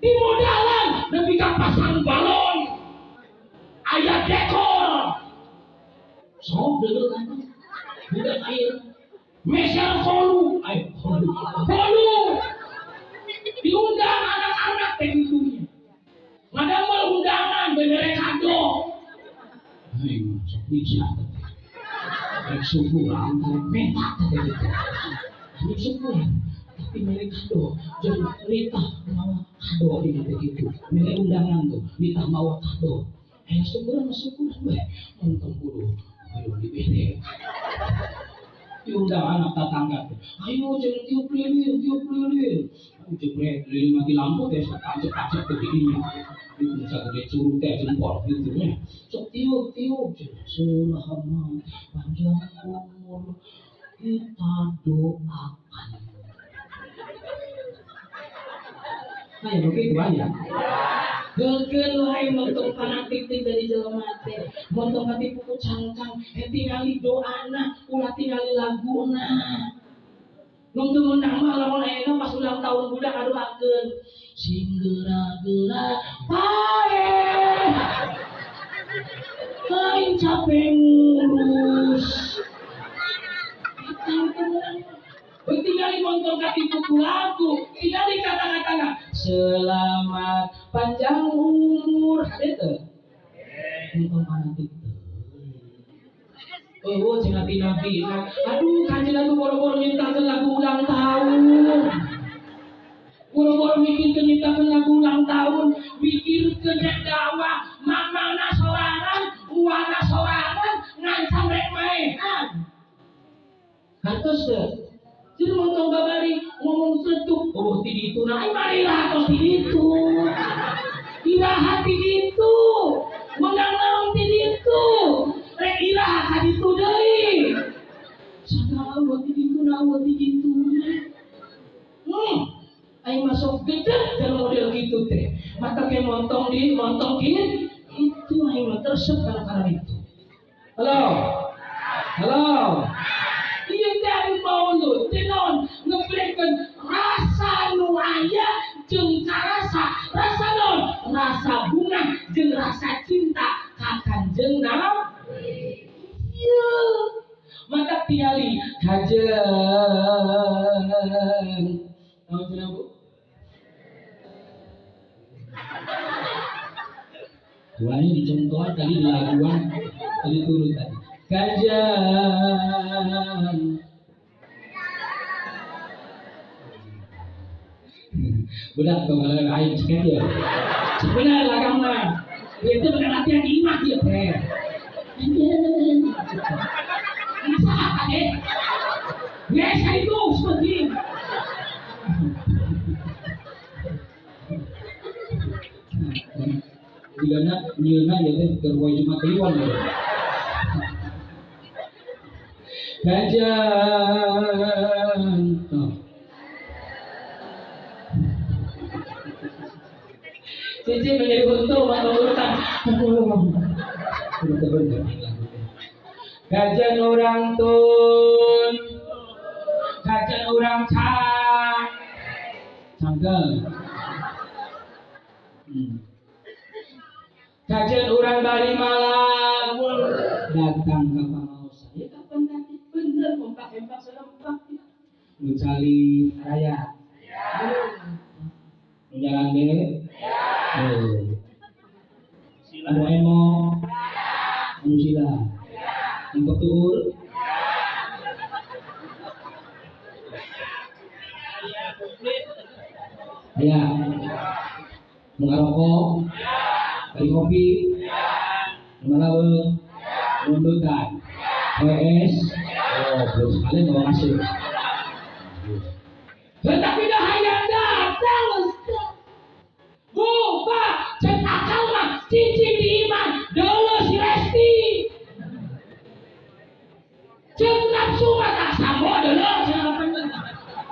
Di modalan nepi ka pasang balon. Aya dekor. Sok deuleu kan. Budak air. Mesel kolu. Ayo kolu. Kolu. Diundang anak-anak teh gitunya. Ngadamel undangan bebere kado. Hei, sok bisa. Rek syukuran, rek menta teh gitu. Rek syukuran, tapi mere kado. Jadi Rita mawa kado di teh gitu. Mere undangan tuh, Rita mawa kado. Syukuran we. Untung kudu ayo dibere. Diundang anak tetangga. Ayo jangan tiup lilin. Jepret lilin mati lampu teh pacet-pacet ke didinya. Itu bisa gede curug teh jempol gitu nya. Sok tiup selamat panjang umur kita doakan. Ayo begitu aja. Geulkeun wae montong fanatik teh dari jelema teh. Montong hati puku cangkang, tingali doana, ulah tingali laguna. Nun teu meunang mah lamun ayeuna pas ulang tahun budak aduakeun. Sing geura-geura pae. Lain capek ngurus. Tinggali montong kaki puku lagu, tinggali kata-katana selamat panjang umur. Itu montong fanatik. Oh, cenah nabi. Aduh, kanjeng Nabi boro-boro nyiptakeun lagu ulang tahun. Boro-boro mikirkeun nyiptakeun lagu ulang tahun, mikirkeun dakwah, mamana sorangan, uwana sorangan, ngancam rek maehan. Kantos teh. Jadi montong babari ngomong setuk, oh ti ditu na, marilah tos ti ditu. Iraha ti ditu. Menang naon ti ditu. Rek iraha ka ditu deui. Sagala ti ditu na, ti ditu. Aing masuk gede dan model gitu teh. Mata ke montong itu aing mah tersep karena itu. Halo. Iya dari maulud, tenon ngebrekeun rasa nu aya jeung rasa non, rasa bunga jeung rasa cinta ka Kanjeng Nabi. Iya. Mata tingali kajen. Naon cenah Bu? Tuanya dicontohan tadi di laguan, tadi turun tadi. Kajian budak kemarin air ceket ya sebenarnya lagamna itu benar latihan imah dia teh masa apa deh biasa itu seperti jika nak nyena ya teh terwoi cuma keliwan ya kajian Cici menjadi untung atau urutan kajian orang tun kajian orang cangkel kajian orang dari malam datang ke Pamaosa ya kapan tadi bener empat serempak lu cali raya lu jalan deh anu emo anu sila anu betul ya mengarokok dari kopi mengalami mundukan PS belum sekali mau ngasih tetapi dah hayang datang Pak, cetakal mah cicing di iman dulu si Resti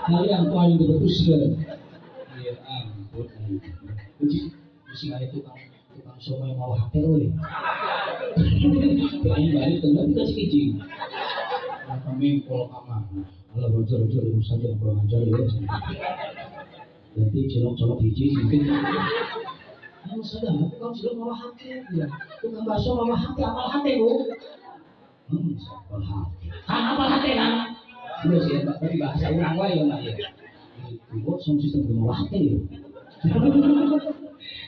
Kalian tuh yang berpusing. Ya ampun. Mesti ada tukang somai mau HP we. Aing balik tengah dikasih kicing. Kami kalau kamar. Kalau bocor ibu saja yang kurang ajar ya. Nanti colok hiji mungkin. Ayo sudah, tukang cilok mau HP ya. Tukang bakso mau HP apal HP bu? Apal HP. Apal HP kan? Sudah sih, tapi bahasa orang wae ya ya. Itu sound system mau HP ya.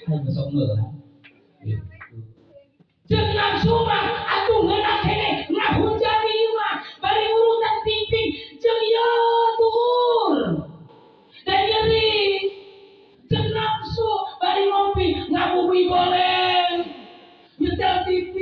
Nah, besok lah. Jenang sumah atuh ngeunah kene ngahunjang ieu mah bari urutan piping jeung ya tur. Dan nyeri jeung nafsu bari ngopi ngabubuhi boleh nyetel TV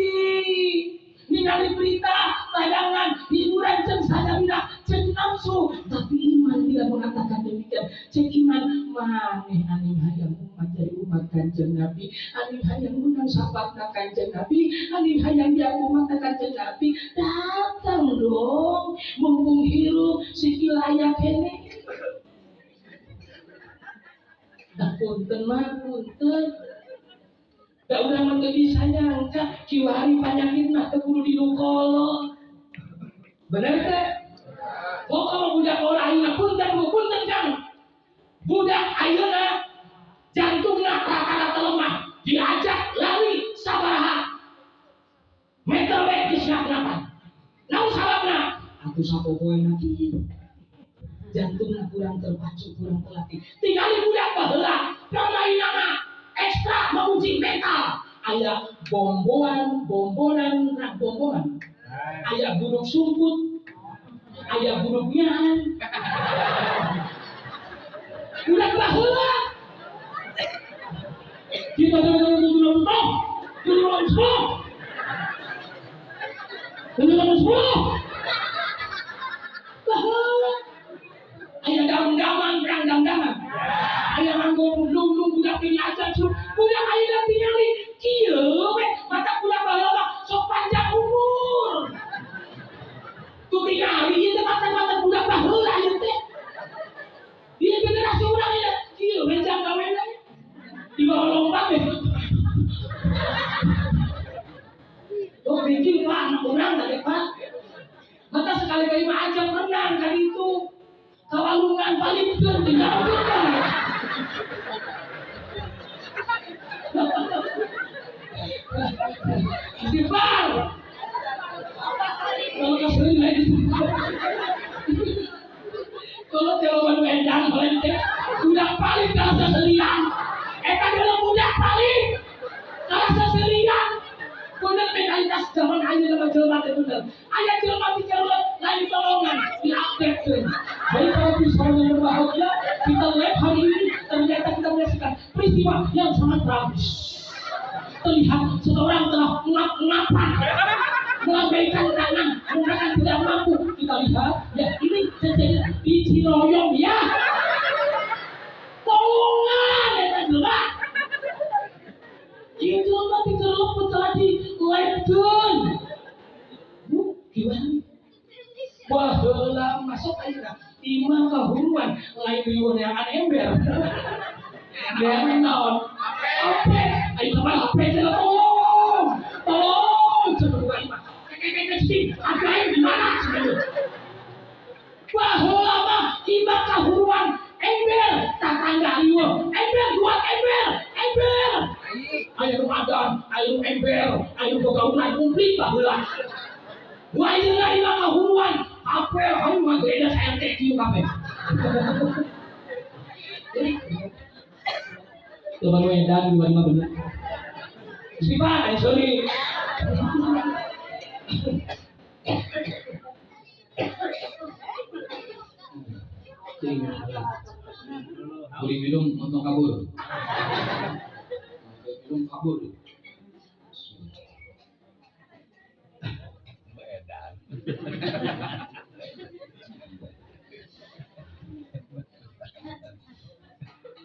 ningali berita tayangan hiburan jeung sadayana jeung nafsu tapi iman tidak mengatakan demikian. Cek iman maneh anu hayang umat jadi umat Kanjeng Nabi, anu hayang undang sahabatna Kanjeng Nabi, anu hayang dia umat Kanjeng Nabi, datang dong mumpung hirup si wilayah kene. Dah punten mah punten. Da urang mah teu bisa nyangka kiwari panyakitna teu kudu dilukolo. Bener teh? Kok kalau budak orang ayeuna punten Kang. Budak ayeuna jantungna rata-rata lemah, diajak lari sabaraha meter we geus ngapa. Naon sababna? Atuh sapopoena kieu. Jantungna kurang terpacu, kurang terlatih. Tinggali budak baheula, permainanna ekstra menguji mental. Aya bombonan, aya buduk sumput, aya buduk nyahan. Budak baheula. Kita dulu aya dam-daman, perang dam-daman. Aya nganggo lung budak ini aja su. Budak aya tingali kieu we mata budak baheula sok panjang umur. Tu tingali ieu teh mata budak baheula ieu teh. Ieu generasi urang ieu kieu we jang gawena. Di bawah lompat deh. Oh bikin Pak, anak orang tadi Pak. Mata sekali-kali mah ajak renang kali itu. Kawalungan paling tinggal kita. Istighfar. Kalau kesering lagi. Kalau jawaban wedang paling teh budak paling kalau seselian. Eta geuleuh budak paling kalau seselian. Bener mentalitas zaman ayeuna mah jelema teh bener. Aya jelema bicara lain tolongan diupdate. Baik para siswa yang berbahagia, kita lihat hari ini ternyata kita menyaksikan peristiwa yang sangat tragis. Terlihat seseorang telah mengapa melambaikan tangan menggunakan tidak mampu. Kita lihat ya ini terjadi di Ciroyom ya. Tolongan ya jelas. Itu mah dikeruk tadi ledun. Gimana? Baheula masuk ayeuna imah kahuruan lain riweuneangan ember. Ember naon? HP. Ayeuna mah HP teh tolong coba imah. Kekek ada di mana sebenarnya? Baheula mah imah kahuruan ember tatangga lieu. Ember buat ember. Ayo Ramadan, ayo ember, ayo begaunan kumplit baheula. Ayeuna imah kahuruan apel hayu mah geus RT kieu kabeh. Coba wedan gimana bener. Istighfar, sorry. Beli minum untuk kabur. Minum kabur.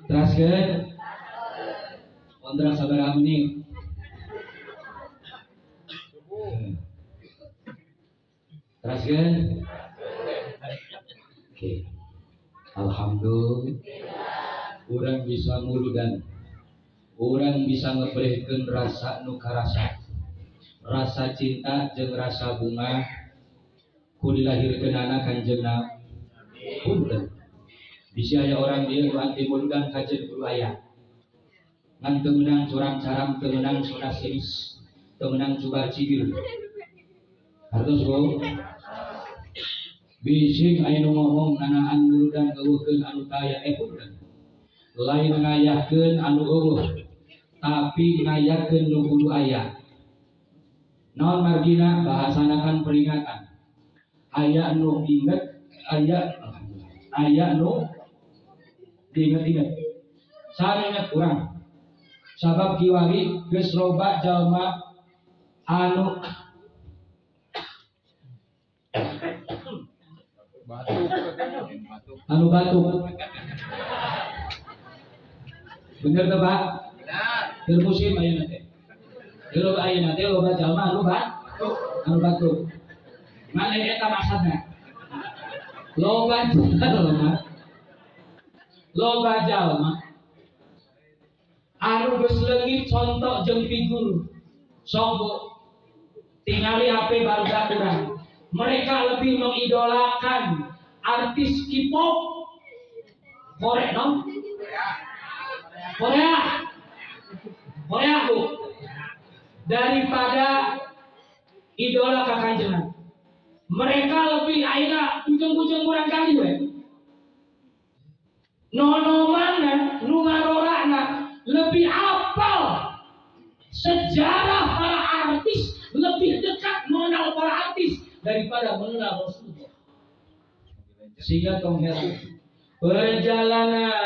Teraskeun kontrak sabaraha menit. Teraskeun. Oke. Alhamdulillah. Orang bisa nguludan, orang bisa ngebrehkeun rasa nu karasa, rasa cinta jeung rasa bunga ku dilahirkeun anak kanjeungna. Punten bisa aya orang dia nu anti muludan kajen kudu aya ngan teu meunang curang caram, teu meunang soda sinis, teu meunang cubar cibir. Hartos go bising aya nu ngomong nganaan muludan eueuhkeun anu taya punten. Lain ngayahkeun anu eueuh, tapi ngayahkeun nu kudu aya. Naon margina bahasanakan peringatan. Aya nu inget, aya nu diinget-inget. Saringet urang. Sabab kiwari geus loba jalma anu batuk. Bener teh Pak? Bener. Musim ayeuna teh. Kalau ayeuna teh loba jalma anu batuk. Mana eta maksudna? Loba jalma anu geus leungit contoh jeung figur. Sok tingali HP barudak urang. Mereka lebih mengidolakan artis K-pop Korea, no? Korea Bu, daripada idola kakanjengan. Mereka lebih aina ujung-ujung kurang kali we. Nonomana, nu ngarorana lebih apal sejarah para artis, lebih dekat mengenal para artis daripada mengenal Rasulullah. Sehingga tong heran perjalanan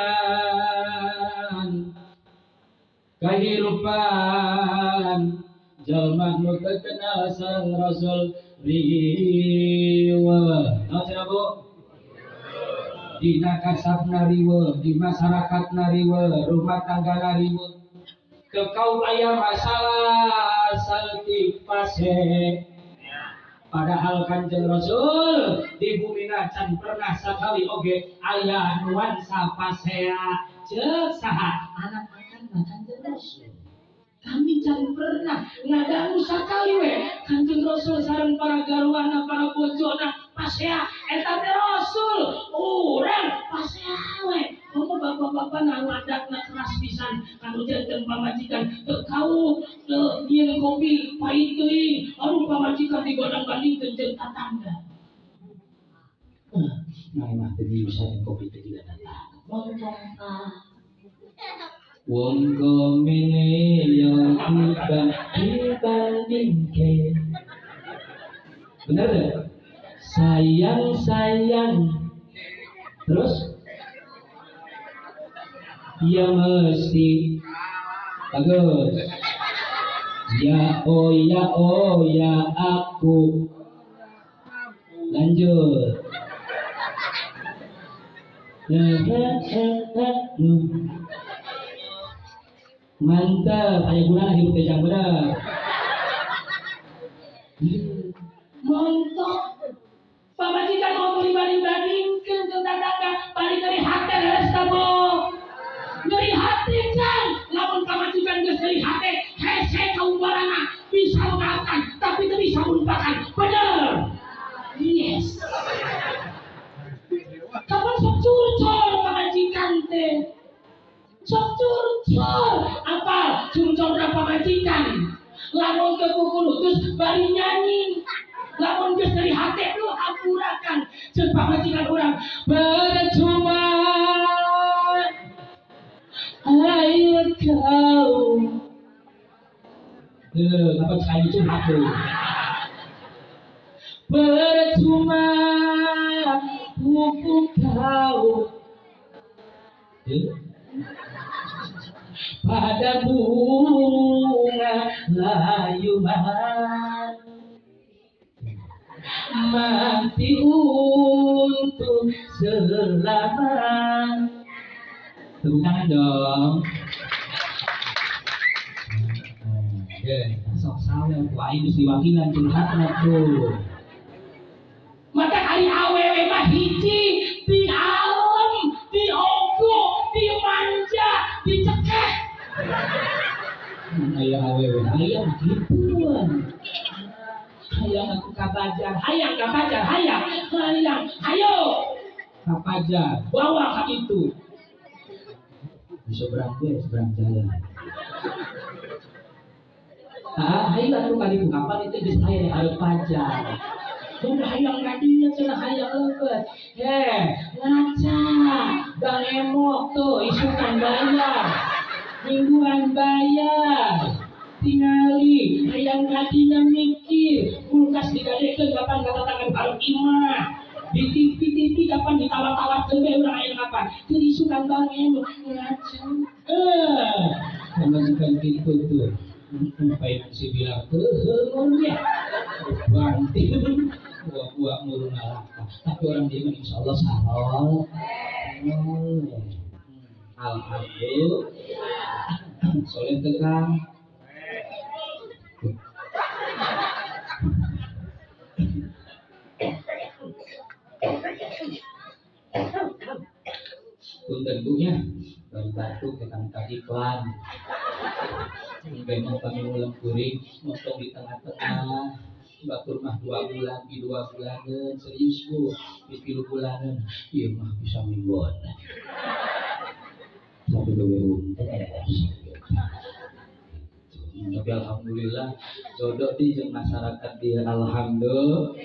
kehidupan jalma nu teu kenal sareng Rasul riweuh. Naon cenah Bu? Dina kasabna riweuh, di masyarakatna riweuh, rumah tanggana riweuh. Teu kaum aya masalah saltik pase. Padahal Kanjeng Rasul di bumi can pernah sakali oge aya nuansa pasea ceuk saha anak akan Kanjeng Rasul. Kami can pernah ngadamu sakali we Kanjeng Rasul sareng para garwana para bojona pasea eta teh Rasul. Urang pasea we. Komo bapak-bapak na ngadakna keras pisan kanu janten pamajikan teu kau dieun kopi pahit teuing anu pamajikan digodang-bandingkeun jeung tatangga. Nah mah teu bisa kopi teh juga tatangga. Wong komene yang dibandingke. Bener deh. Sayang. Terus ya mesti bagus. Ya aku. Lanjut. Mantap, aya gunana hirup teh jang bener. Mantap. Pamajikan mau dibanding-bandingkeun jeung tatangga, balik dari hate resta Bu. Nyeri hati kan, lamun pamajikan geus nyeri hati, hese kaumbarana bisa memaafkan, tapi teu bisa melupakan. Bener. Yes. Kapan sok curcol pamajikan teh? Sok curcol apa curcolna pamajikan? Lamun teu kukulutus bari nyanyi. Lamun geus dari hati lu hampurakan jeung pamajikan urang percuma air kau. Apa cai curhat tuh? Percuma pupuk kau pada bunga layuman mati untuk selama. Tepuk tangan dong. Sok sawer ku aing geus diwakilan curhatna tuh. Mata hari awewe mah hiji di alam, di Aya awewe hayang gituan. Hayang aku kabajar, hayang kabajar, hayang, hayo kabajar, bawa ka itu. Bisa seberang jalan. Hayang aku kali itu kapan itu di saya ayo pajar. Sudah hayang kadinya cenah hayang leukeut. Ngaca, Bang Emok tuh isukan bayar. Mingguan bayar. Tingali hayang kadinya mikir kulkas digadekeun kapan katakan baru imah di TV kapan ditawar-tawar teu urang aya kapan teu isukan Bang Emok ngaca majikan kitu tuh sampai si bilang teu heun ya banting buah-buah murun neraka tapi orang dia insyaallah sarol alhamdulillah soleh tegang tentunya dari batu ke tangkap iklan memang kami ulang kuring motong di tengah-tengah batur mah 2 bulan di 2 bulanan serius bu di 3 bulanan iya mah bisa mingguan satu 2 tapi alhamdulillah jodoh di masyarakat dia alhamdulillah.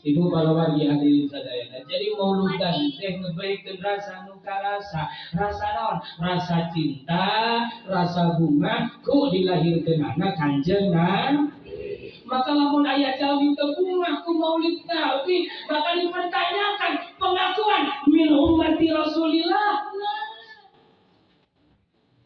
Ibu balawari hadirin sadayana. Jadi mauludan teh ngebaikeun rasa nu karasa. Rasa naon? Rasa cinta, rasa bunga ku dilahirkeunana Kanjeng Nabi. Maka lamun aya jalmi teu bunga ku maulid Nabi, maka dipertanyakan pengakuan min ummati Rasulillah.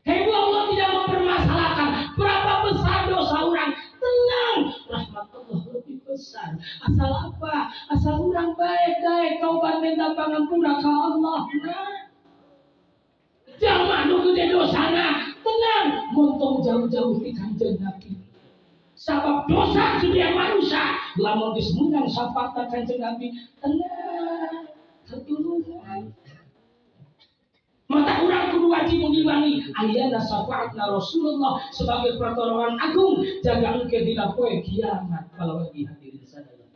Ibu Allah tidak mempermasalahkan berapa besar dosa orang. Tenang, rahmat Allah lebih besar. Asal apa? Asal orang baik-baik taubat minta pangampuna ka Allah. Jangan nu gede dosana. Tenang, montong jauh-jauh di Kanjeng Nabi. Sabab dosa dunia manusia lamun disebutkan syafaat Kanjeng Nabi. Tenang, ketulungan. Mata orang kudu wajib mengimangi ayeuna syafaatna Rasulullah sebagai pertolongan agung jaga engke dina poe kiamat kalau lagi hadirin sadaya.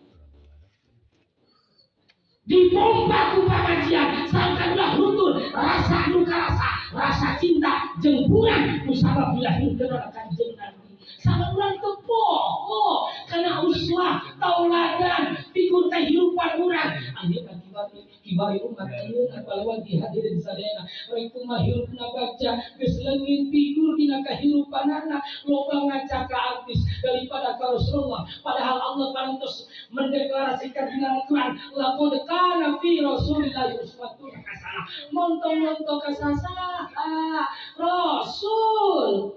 Dipompa ku pangajian sangkanlah hutun rasa nu rasa cinta jeung bunga nu sabab dilahirkeun Kanjeng Nabi. Sama urang teu poho kana uswah tauladan figur kehidupan urang. Ayeuna kibari umat ieu apalagi dihadirin sadayana rek kumaha hirupna baca geus leungit figur dina kahirupanana loba ngaca ka artis daripada ka Rasulullah padahal Allah parantos mendeklarasikan dina Al-Qur'an laqad kana fi Rasulillah uswatun hasanah montong-montong kasasa Rasul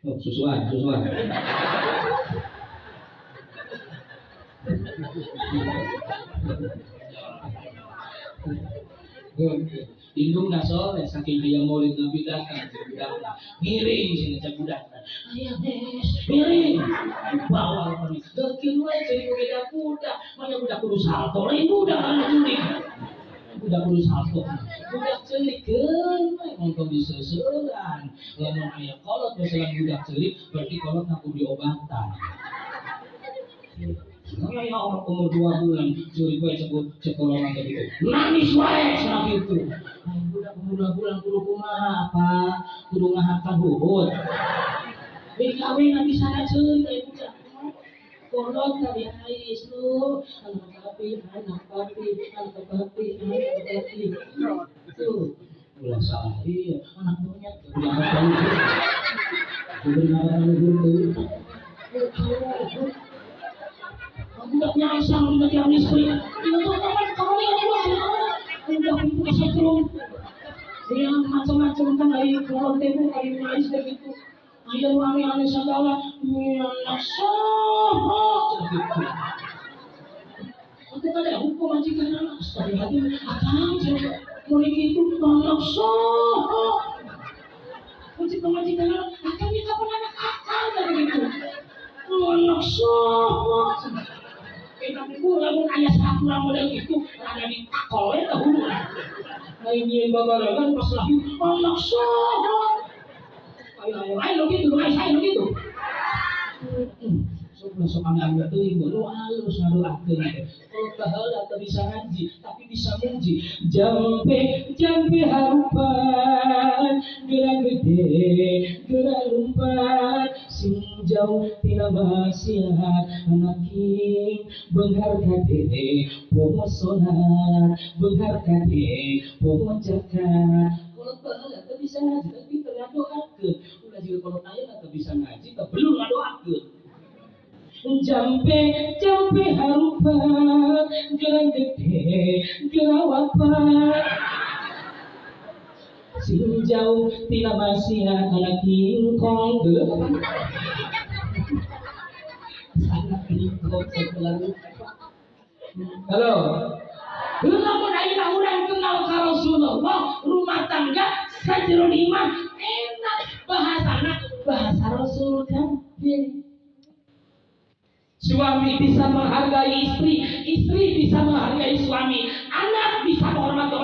susuan Indung nasoleh saking hayang maulid Nabi datang miring sini cak budak ayah miring bawa apa nih dekin wae jadi beda budak mana budak kudu salto lain budak anu kuning budak kudu salto budak celikeun mongko diseuseurang lamun aya kolot misalnya budak celik berarti kolot aku diobatan. Ya orang umur 2 bulan curi kue sekolah orang gitu nangis wae cenah kitu budak umur 2 bulan kudu kumaha apa kudu ngahakan huhud BKW nanti sana ceuy kayak budak kolot tadi ais lu anak papi tuh ulah sahari anak monyet udah budak nyasang di tiap listrik itu kamu udah pintu kesetrum dia macam-macam kan dari keluar temu dari listrik itu dia aneh-aneh segala anak soh gitu aku kan ada hukum majikan anak sekali hati akan murid itu anak soh majikan anak akan kapan anak akal gitu anak soh tapi lamun aya sakurang model itu ada di takol eta huluran. Nyanyiin babarengan pas lahir anak saya. Ayo gitu, ayo gitu. Sok aneh teuing lu halus ngadoakeun teh. Kalau baheula teu bisa ngaji, tapi bisa muji. Jampe harupan, gerak gede, gerak lumpat, sing jauh tina maksiat anak king, beunghar kade, poho solat, beunghar kade, poho zakat. Kalau baheula teu bisa ngaji, tapi teu ngadoakeun. Ulah juga kalau aya teu bisa ngaji, teu belum ngadoakeun. Jampe harupan, gerak gede, gerak wapat. Sing jauh tina maksiat anak kingkong. Anak kingkong sebelah. Halo. Lamun ayeuna urang kenal ka Rasulullah, rumah tangga sajeron iman enak bahasana, bahasa Rasul kan. Suami bisa menghargai istri, istri bisa menghargai suami, anak bisa menghormati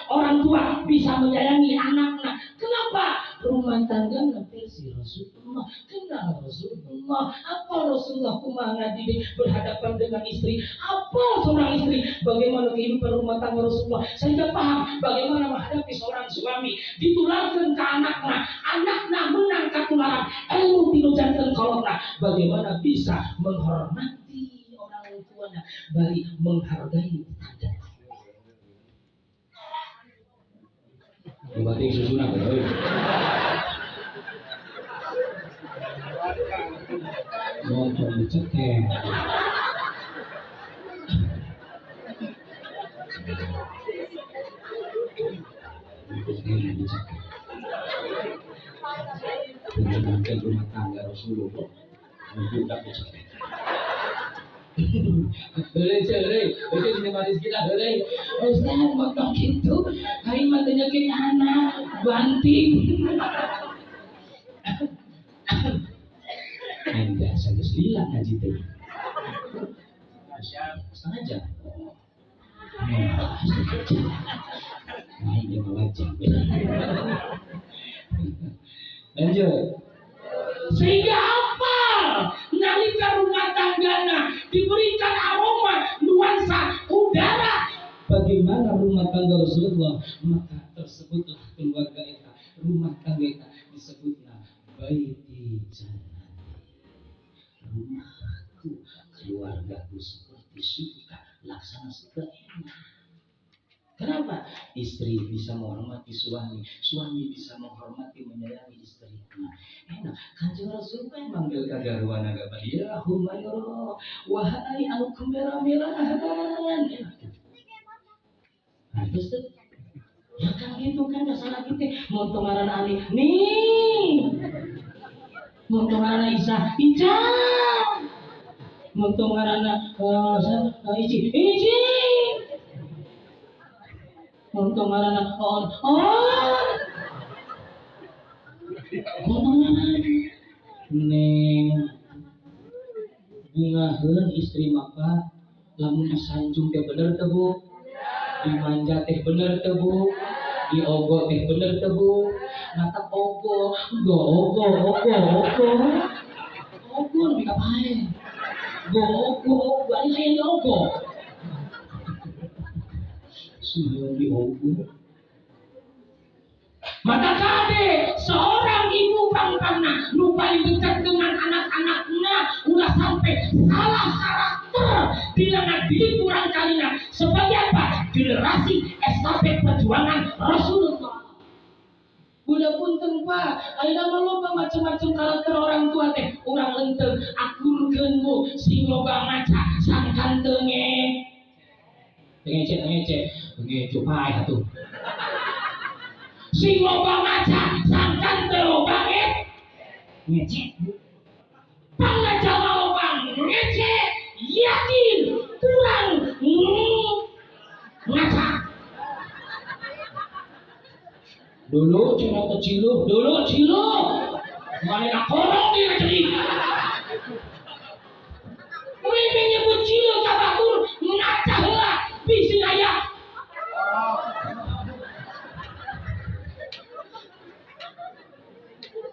orang tua bisa menyayangi anaknya. Kenapa? Rumah tangga versi Rasulullah. Kenal Rasulullah. Apa Rasulullah kumaha didik berhadapan dengan istri? Apa seorang istri? Bagaimana kehidupan rumah tangga Rasulullah? Saya paham bagaimana menghadapi seorang suami. Ditularkan ke anaknya menang katularan ilmu tinu janten kolotna. Bagaimana bisa menghormati orang tuanya, bari menghargai tetangga. Batik susunan bro. Nonton dicekek. Menyenangkan rumah tangga Rasulullah. Budak dicekek. Boleh, itu manis kita boleh. Ustaz potong gitu, hari matanya ke anak, banting. Anda saya selila ngaji teh. Setengah jam. Nah, ini wajib. Lanjut. Sehingga apa? Nalika rumah tanggana diberikan aroma nuansa udara. Bagaimana rumah tangga Rasulullah? Maka tersebutlah keluarga kita, rumah tangga kita disebutlah baiti jannati. Rumahku, keluargaku seperti surga, laksana surga enak. Kenapa? Istri bisa menghormati suami, suami bisa menghormati menyayangi istrinya. Enak. Kanjeng Rasul kan manggil kagaruan agama. Ya Humayra, wahai anu kemerah-merahan. Enak. Nah, terus ya kan gitu kan dasar kita. Montongaran Ali, nih. Montongaran Isa, Ica. Montongaran Iji. Untung ngaranna on. Neng bungaheun istri maka lamun disanjung teh bener teh Bu, dimanja teh bener teh Bu, diogo teh bener teh Bu, natap ogo lebih kapain, ogo balik kayak ogo. Sudah diogu. Maka kade seorang ibu pangpangna nu paling dekat dengan anak-anaknya udah sampai salah karakter bila didik kurang kalinya sebagai apa? Generasi estafet perjuangan Rasulullah. Udah punten Pak, ayeuna mah loba macam-macam karakter orang tua teh. Urang leunteu akurkeun Bu sing loba maca sangkan teu ngece, pai atuh. Sing loba maca, sangkan teu loba ngece. Pangaca loba ngece, yakin kurang ngaca. Dulu cina kecil, mana korong di ngeceli. Mereka nyebut cilu kabatur ngaca heula. Bisi ayah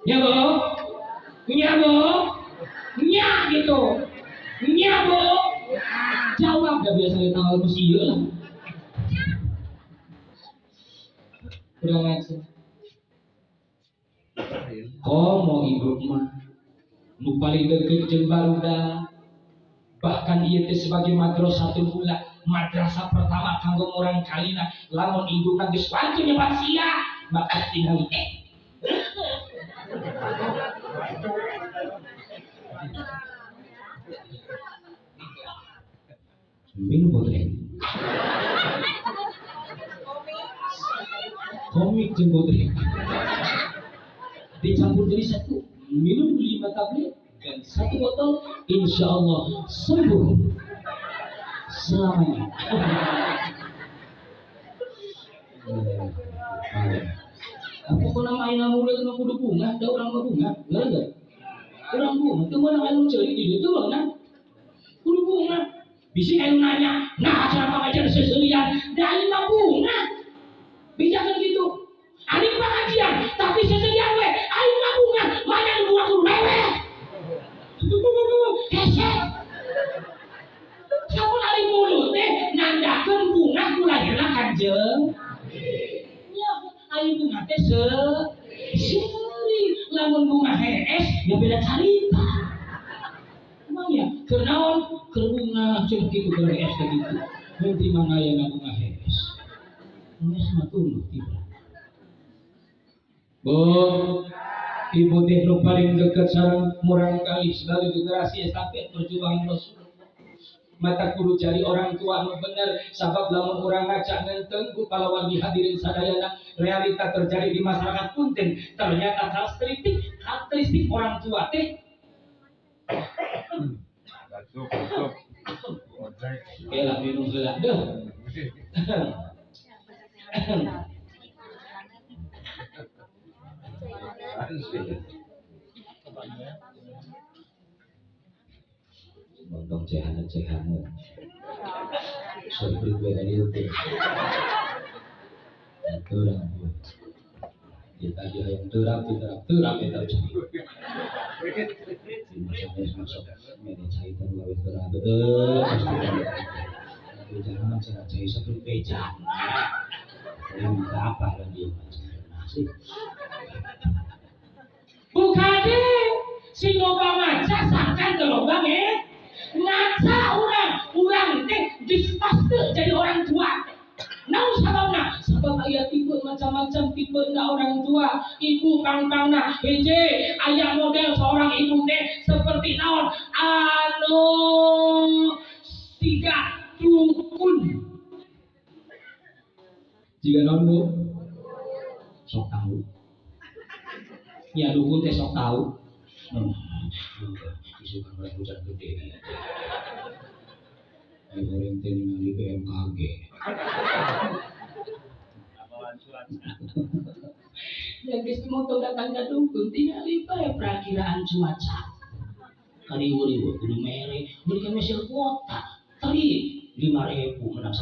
Bo, nya bo, nya gitu, nya bo. Jawab dah biasa di tanggal musia lah. Kurang aja. Mau ibu mah, nu paling deket jeung barudak. Bahkan ieu teh sebagai madrasatul ula, madrasah pertama kanggo urang kalina. Lamun indukna geus wantu nyebat sia, maka tinggal minum botrek. Komik jeung botrek. Dicampur jadi satu, minum 5 tablet dan 1 botol, insya Allah sembuh selamanya. Apa kau nama aina muda dengan kudu bunga? Ada orang bunga, nggak ada. Orang bunga, itu mana aina ceri di itu mana? Kudu bunga. Bisi aina nanya, nah cara pengajar seselian, dari bunga. Bicara gitu. Adik pengajian, tapi seselian we, aina bunga, mana di bunga kudu lewe. Hesek. Kamu lari mulut nandakeun bunga ku lahirna kanjeng. Ayo bunga teh seri, lamun bunga hees ya beda carita. Emang ya, kenaon keur bunga cuma gitu keur hees teh gitu. Nanti mana aya bunga hees. Hees mah tuluy tiba. Bu, ibu teh nu paling dekat sareng murang kali sebagai generasi estafet perjuangan Rasul. Mata kudu cari orang tua nu bener, sabab lamun urang ngaca ngenteng ku kalawan dihadirin sadayana realita terjadi di masyarakat punten ternyata karakteristik orang tua teh Kela minum heula deuh. Montong cehanan seperti beda itu terang kita dia yang terang itu masuk media caitan lawan terang jangan cara cai seperti beca ini minta apa lagi masih bukan deh si lomba ngaca sangkan ke lomba ngaca orang teh dispaste jadi orang tua. Naon sababna? Sabab aya tipe macam-macam tipe orang tua. Ibu kangkangna hiji aya model seorang ibu teh seperti naon? Anu tiga dukun. Jika naon Bu? Sok tahu. Ya dukun teh sok tahu. Isu kan mulai hujan gede. Ayo goreng teh ningali BMKG. Ya geus moto datang ka dukun tingali bae perakiraan cuaca. Kadieu-dieu kudu mere, beli ka mesin kuota. Tadi 5.000 menang 3.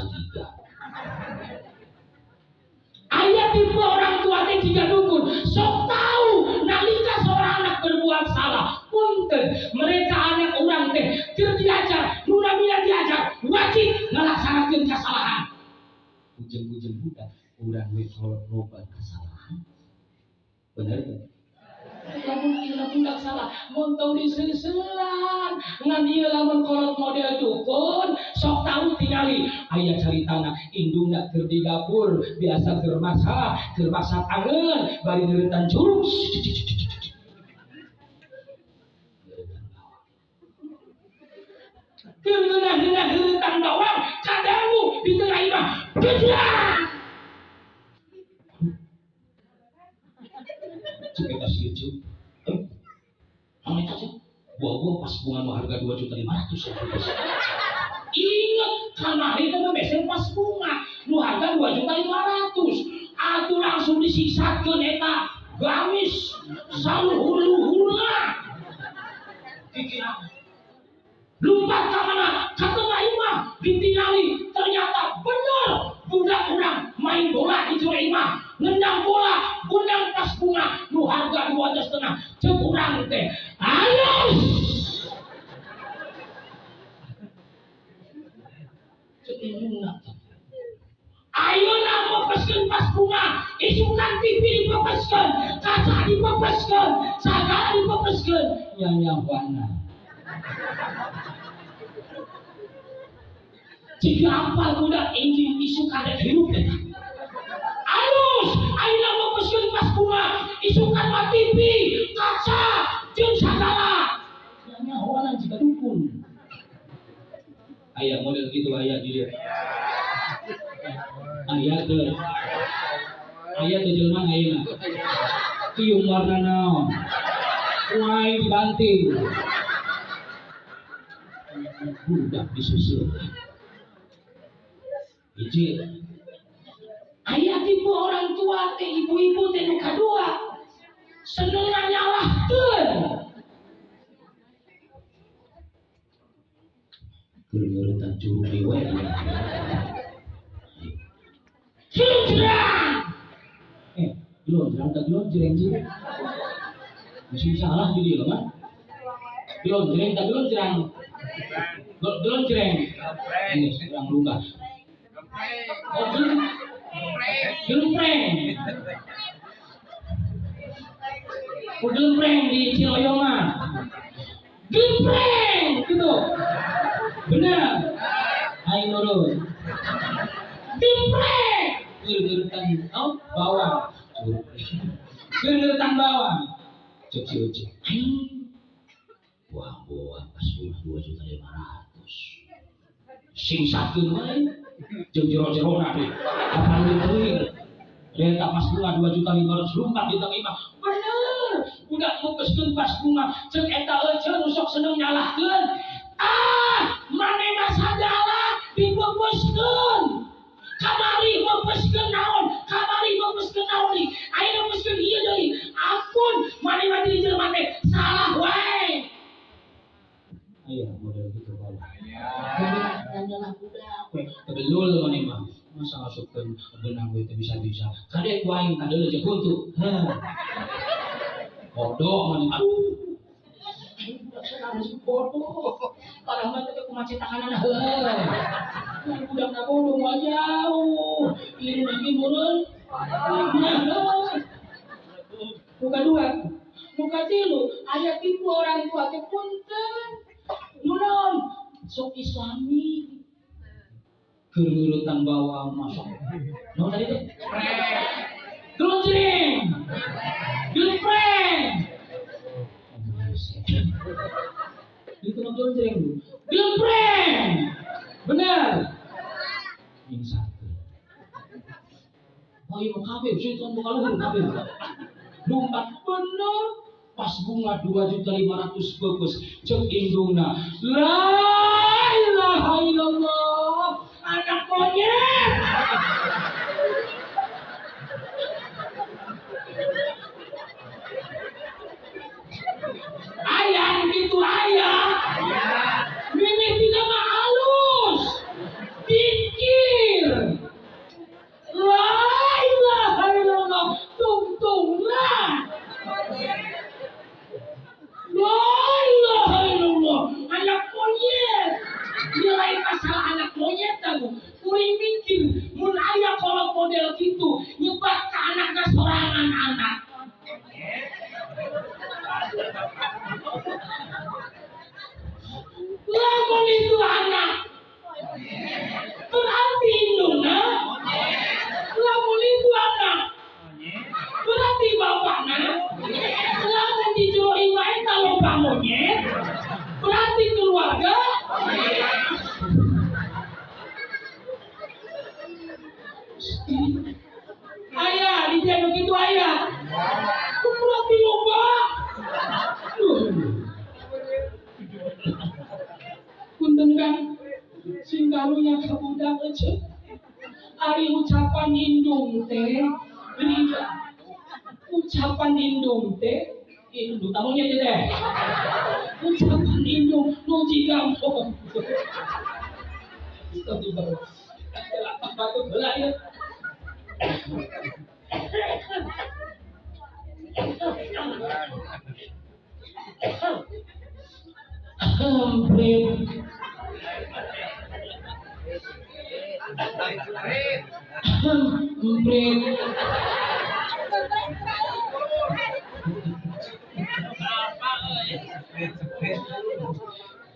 Aya tipe orang tua teh jika dukun sok tahu nalika seorang anak berbuat salah. Punten mereka anak orang teh keur diajar, nuna mina diajar wajib ngalaksanakeun kasalahan. Ujung-ujung budak urang we kolot loba kasalahan. Bener kan? Lamun budak salah montong diseuselan ngan ieu lamun kolot model dukun sok tahu tingali aya caritana indungna keur di dapur biasa keur masak angeun bari ngeuretan jurus. Geunah heuretan bawang kadangu di tengah imah. Gejlah. Kita setuju. Ame aja. Buah-buah pas bunga nu harga 2.500.000. Ingat kamari teh besen pas bunga nu harga 2.500.000. Atuh langsung disiksakeun eta gamis saluhur-luhurna. Pikiran lumpat ke mana? Ke tengah imah ditingali ternyata benar budak urang main bola di tengah imah nendang bola benang pas bunga nu harga 2,5 TV dipepeskeun, kaca dipepeskeun, sagala dipepeskeun, nya wana. Jika apal budak injil isu kada hidup eta. Alus, ayeuna mepeskeun pas kumaha, isukan mah TV, kaca, jeung sagala. Nya wana jika dukun. Aya model gitu aya di dia. Aya teu. Aya teu jelema ayeuna. Kieu warna naon? Kuai dibanting. Budak disusul. Hiji. Aya tipe orang tua teh ibu-ibu teh nu kadua. Seneng nyalahkeun. Geureutan curug di wae. Gelonjrang. Gelonjrang tak gelonjreng sih. Masih salah di dia kan? Gelonjreng tak gelonjrang. Gelonjreng. Ini sedang luka. Oh, gelompreng. Oh, gelompreng di Ciloyo mah. Gelompreng gitu. Benar. Ayo nurut. Gelompreng. Geureutan bawah. Geureutan bawah. Cek. Wah, pas 2.500.000. Sing sakeun wae. Jeung jero-jerona teh. Apaan deui? Renta pas bunga 2.500.000 lumpat diterima. Bener. Udah mepeskeun pas bunga jeung eta euceun sok seneng nyalahkeun. Mane mah sagala dipepeskeun. Kamari mepeskeun naon? Kamari mepeskeun naon nih? Ayeuna mepeskeun ieu deui. Ampun, mane mah di jelema teh salah wae. Aya model gitu bae. Nyalah budak we. Tebelul mane mah. Masa masukkeun benang we teh bisa-bisa. Kade ku aing kadeuleu jeung huntu. Bodoh mane. Aduh. Aing budak senang bodoh. Padahal mah teh kumaha cetakanana heuh. Budak bodoh mah jauh. Ini lagi meureun. Muka dua. Muka tilu. Aya tipu orang tua teh punten. Nunon. Sok islami. Geureutan bawang masuk. Naon tadi teh? Gelonjreng. Gelompreng. Itu mah gelonjreng dulu. Gelompreng. Benar. Yang satu. Oh iya mau kabeh, sih tuan buka luhur kabeh. Lumpat bener. Pas bunga 2.500.000 beus cek indungna. La ilaha illallah. Anak monyet. Ayah gitu ayah. Mimik tidak mah halus. Pikir. La ilaha illallah. Tungtunglah. La ilaha illallah. Anak monyet. Dia lain masalah anak monyet tahu. Kuring mikir mun aya kolot model gitu nyebat ka anakna sorangan anak. Lamun itu anak berarti indungna. Lamun itu anak berarti bapakna. Lamun dijero ieu eta loba monyet berarti keluarga. Ayah, di dia begitu ayah. Berarti loba. Punten kan, sing karunya ka budak ece. Ari ucapan indung teh, riba. Ucapan indung teh, indung tamunya teh. Ucapan indung nu jigampong. Itu juga. Batu belah ya.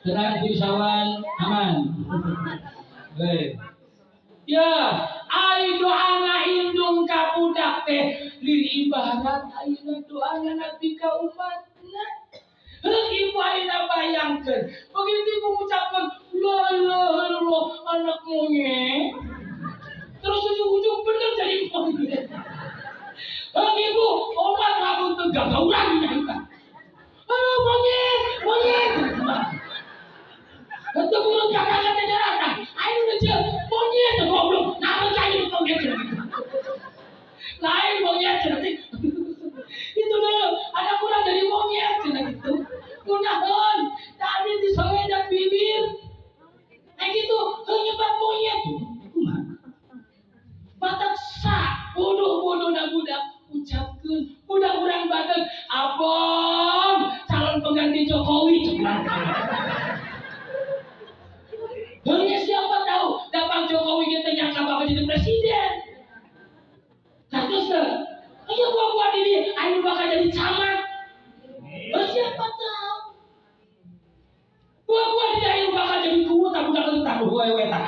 Tenang pisawan aman. Baik. Ya, ai doana indung ka budak teh lir ibarat ayeuna doana nabi ka umatna. Heung ibu ayeuna bayangkeun, begitu ibu mengucapkan la ilaha illallah anak monyet. Terus ujung-ujung bener jadi monyet. Heung ibu obat rambut teu gagaurang nyaita. Aduh monyet, monyet. Itu burung kakak kata daratan. Ayo udah monyet goblok. Nama kayu monyet gitu. Lain monyet jadi. Itu dulu ada kurang dari monyet gitu. Kunaon tadi disoedan bibir. Kayak gitu nyebat monyet. Batak sa bodoh-bodoh na budak ucapkeun budak urang batak abang calon pengganti Jokowi cenah. Hanya siapa tahu dapat Jokowi kita nyangka bakal jadi presiden. Terus ayo buat ini, ayo bakal jadi camat. Siapa tahu? Buat ini ayo bakal jadi kuota bukan tentang wewe tak.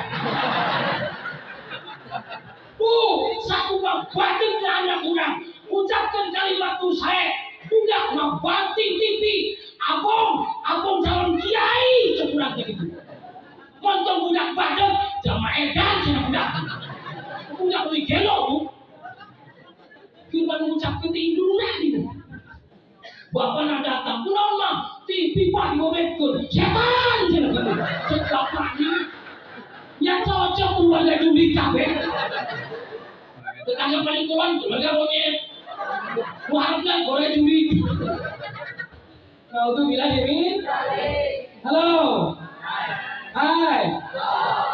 Satu batin ke anak kurang ucapkan kalimat tuh saya budak mah batin TV abong calon kiai sekurang gitu. Montong budak badan jama edan cenah budak beli gelo kita mengucapkan di indungna gitu. Bapak datang kunaon mah TV pak dibobetkeun setan cenah gitu. Sebapaknya ya cocok keluarga duit kabeh. Tetangga paling kulon keluarga monyet. Muharapna keluarga duit. Kau tuh bilang ini? Halo. Hai.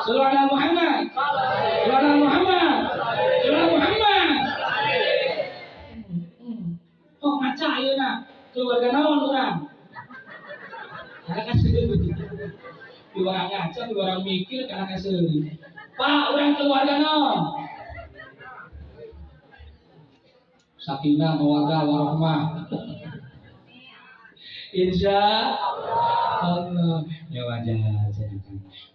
Sallallahu Muhammad. Sallallahu Muhammad. Sallallahu Muhammad. Oh ngaca ayeuna keluarga naon urang? Karena kaseuh. Di orang ngaca, di orang mikir karena kaseuh. Pak, urang keluarga naon? Sakinah mawaddah warahmah. Insya Allah. Ya wajar jadi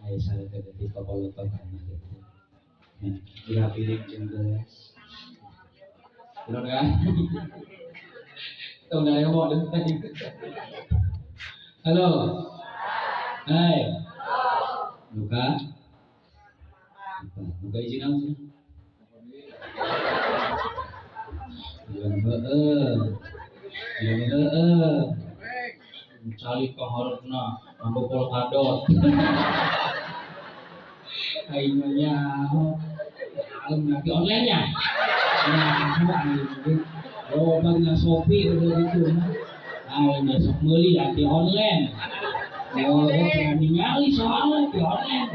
ayo salah terjadi kepolotan karena gitu. Tidak pilih jenggelas. Benar kan? Tahu dari mau ada tadi. Halo. Hai. Buka. Buka izin apa sih? Cali kahorna mampu polkadot. Aingnya alam nanti online nya. Oh, bangnya Shopee udah gitu. Aing besok meuli di online. Oh, berani ngali soalnya di online.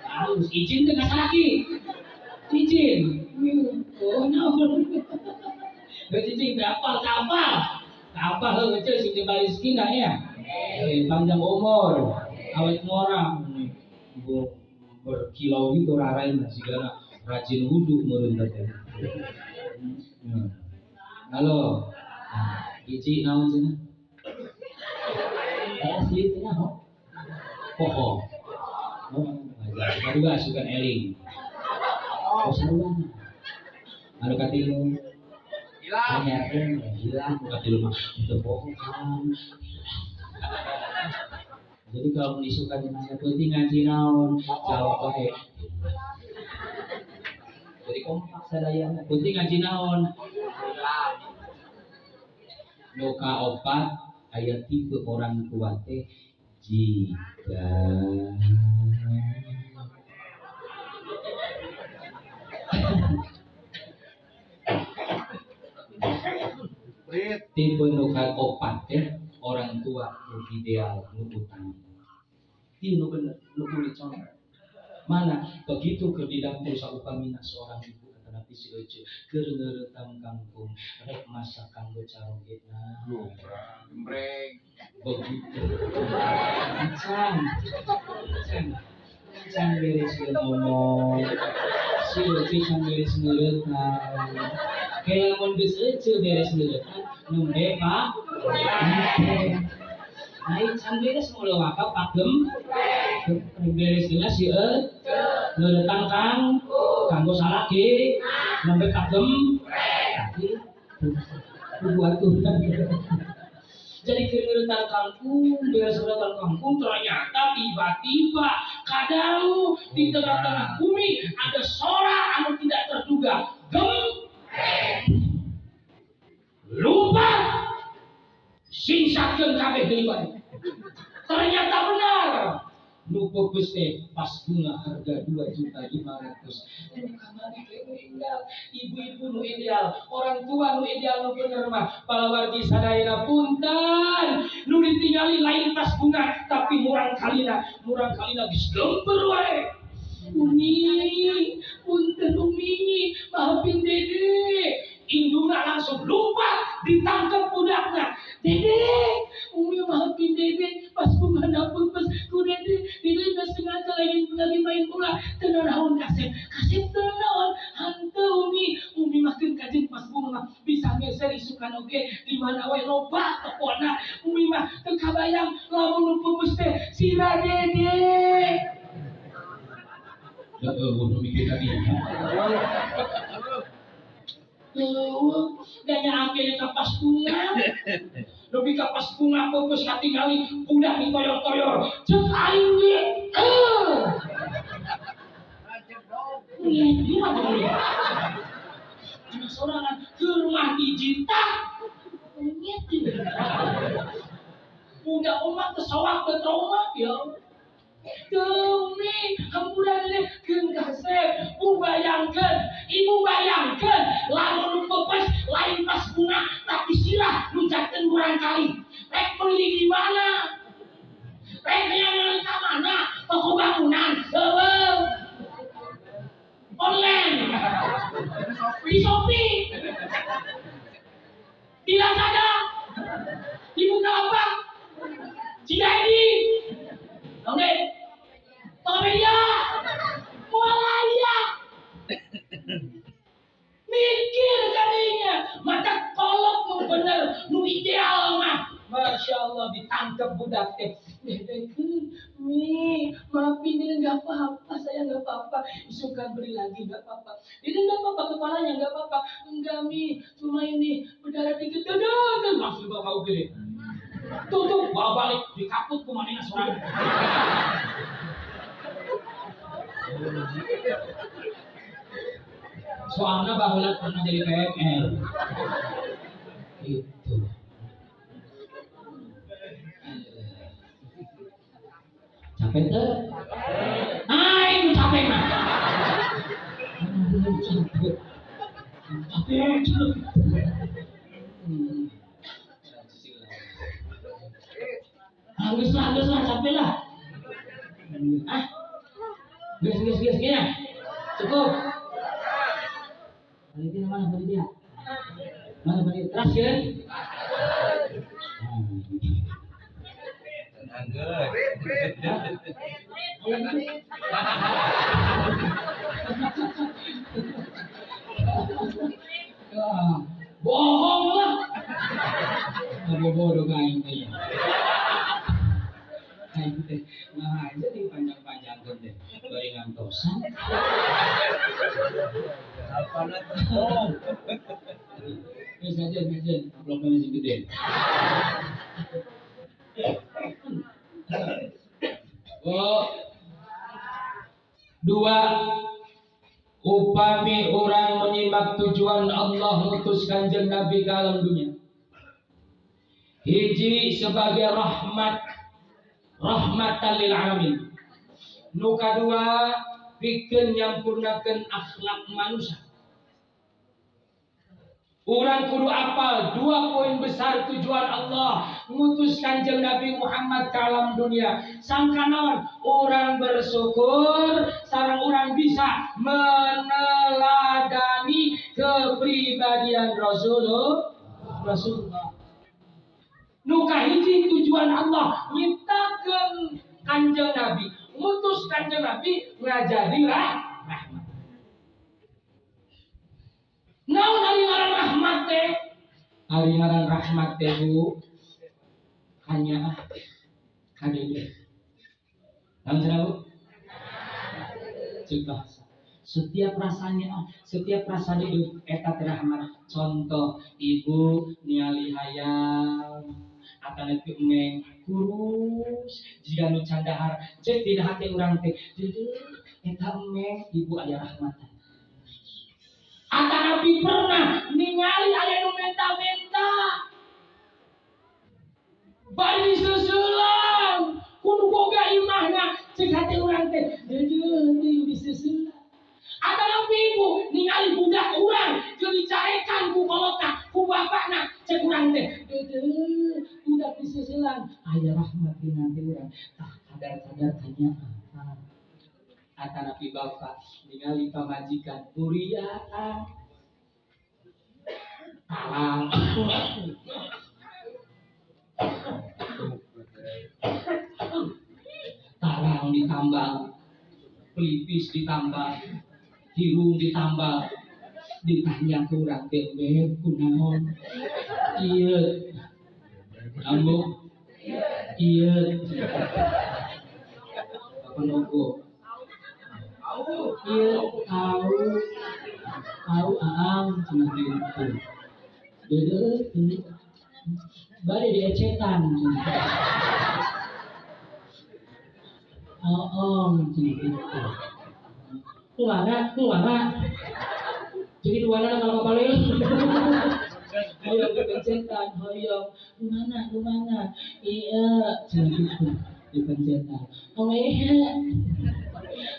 Harus izin ke lagi. Izin. Oh, no. Izin berapa kapal? Apa hal kecil sih coba rezeki nggak ya? Panjang umur, awet ngorang, berkilau gitu rarain segala rajin wudhu meureun teh. Halo, Ici naon cenah? Asli teh naon? Poho. Oh, ngajar. Juga suka eling. Oh, saruan. Anu katilu. Hilang di rumah itu bohong. Jadi kalau disuka nanya penting ngaji naon jawab baik. Jadi kompak sadaya penting ngaji naon. Loka opat ayat tipe orang tua teh jika tipe nukat opat ya orang tua nu ideal nu utama. Ini bener nu kulit contoh. Mana begitu ke di dapur saupamina seorang ibu kata Nabi si Ece keur ngeureutang kangkung rek masakan becarogena. Gembreng. Begitu. Can beres ngomong. Si Ece can beres ngeureutang. Kayak mun geus Ece beres ngeureutang nu Pak. Naik beres mulai wakaf pagem beres jelas ya ngeretan kang kanggo salah ge nembe pagem buat tuh jadi ngeretan kangkung beres ngeretan kangkung ternyata tiba-tiba kadang di tengah-tengah bumi ada suara yang tidak terduga lupa singsakeun kabeh deui. Ternyata benar. Lupa Gusti pas bunga harga 2.500.000. Ini kamari meninggal. Ibu-ibu nu ideal, orang tua nu ideal nu bener mah palawargi sadayana punten. Nu ditinggali lain pas bunga tapi murang kalina geus lemper wae. Umi, punten Umi, maafin Dede. Induna langsung lupa ditangkap budaknya. Dede, Umi maafin Dede. Pas bunga dapur pas ku Dede nggak sengaja lagi main bola. Tenanawan kasep tenanawan. Hante Umi makin kajen pas bunga bisa ngeser isukan oke di mana wae loba tepona. Umi mah tekabayang lamun lupa teh sira Dede. Ya udah mikir tadi. Ganya akhirnya kapas bunga lebih kapas bunga fokus katingali udah ditoyor-toyor cek aing ge gimana dulu anak sorangan ke rumah dijita udah umat kesawak ke trauma ya Demi hampuran ini kasep ibu bayangkan lamun pepes lain pas bunga tapi sirah luncakeun kurang kali rek beli di mana rek yang ke mana toko bangunan online di Shopee di Lazada di Bukalapak Cidaedi oke Tokopedia Mualaya mikir kadinya mata kolok nu bener nu ideal mah Masya Allah ditangkap budak teh Mi maafin ini nggak apa-apa saya nggak apa-apa suka beri lagi nggak apa-apa ini nggak apa-apa kepalanya nggak apa-apa enggak Mi cuma ini berdarah dikit dadah langsung bawa gede tuh bawa balik di kaput kumanina seorang soalnya bahulat pernah jadi PNL itu capek tuh itu capek mah capek Habis lah, capek lah. Gas ya. Cukup. Panitia mana panitia? Mana panitia? Keras ya? Bohong lah. Bodoh kain teh. Nah, jadi panjang-panjang deh. Baringan tosan. Apa tuh? Mesin, bloknya masih gede. Dua, upami orang menyimak tujuan Allah mutuskan kanjeng Nabi ke alam dunia. Hiji sebagai rahmatan lil alamin. Nu kadua pikeun nyampurnakeun akhlak manusia. Urang kudu apal dua poin besar tujuan Allah ngutus kanjeng Nabi Muhammad ke alam dunia. Sangkanaon orang bersyukur sareng orang bisa meneladani kepribadian Rasulullah. Nu kahiji tujuan Allah nyiptakeun kanjeng Nabi, ngutus kanjeng Nabi ngajari rahmat. Naon ari ngaran rahmat teh? Ari ngaran rahmat teh Bu. hanya kadede. Namun cenah Bu? Cek bahasa. Setiap rasanya hidup eta teh rahmat. Contoh ibu ningali hayam akan nepi meng kurus jika nu candahar cek dina hati urang teh eta meng ibu aya rahmatan. Akan nabi pernah ningali aya nu menta-menta bari susulan kudu boga imahna cek hati urang teh deudeuh disusulan. Akan nabi ibu ningali budak urang keur dicarekan ku kolotna ku bapakna cek urang teh deudeuh budak disusulan aya rahmat dina hati urang tah kadar-kadar tanya apa. Akan nabi bapak ningali pamajikan kuriaan talang talang ditambal pelipis ditambal hirung ditambal ditanya kurang bebek kunaon ieu ambo ieu apa logo ieu tahu aang cenah gitu deudeuh bari diecetan cenah gitu Kumaha jadi duana kalau kapalil ayo dipencetan hoyong lumana iya cenah gitu dipencetan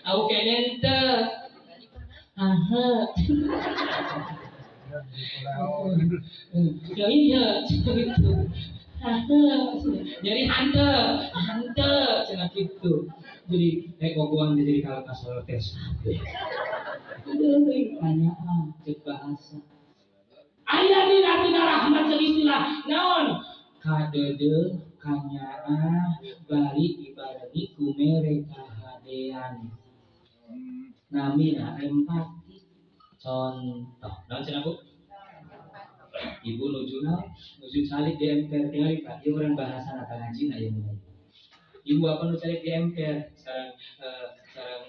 au kenen teh ya iya gitu jadi hante cenah gitu jadi kogoan jadi kalau kasar tes tanya cek bahasa aya dina rahmat jeung istilah naon kadede kanyaah bari ibarengi kumere kahadean namina empati contoh naon cenah Bu ibu nuju calik di emper tinggali Pak ieu urang bahasa ngajina aya mulai ibu apa nu calik di emper sareng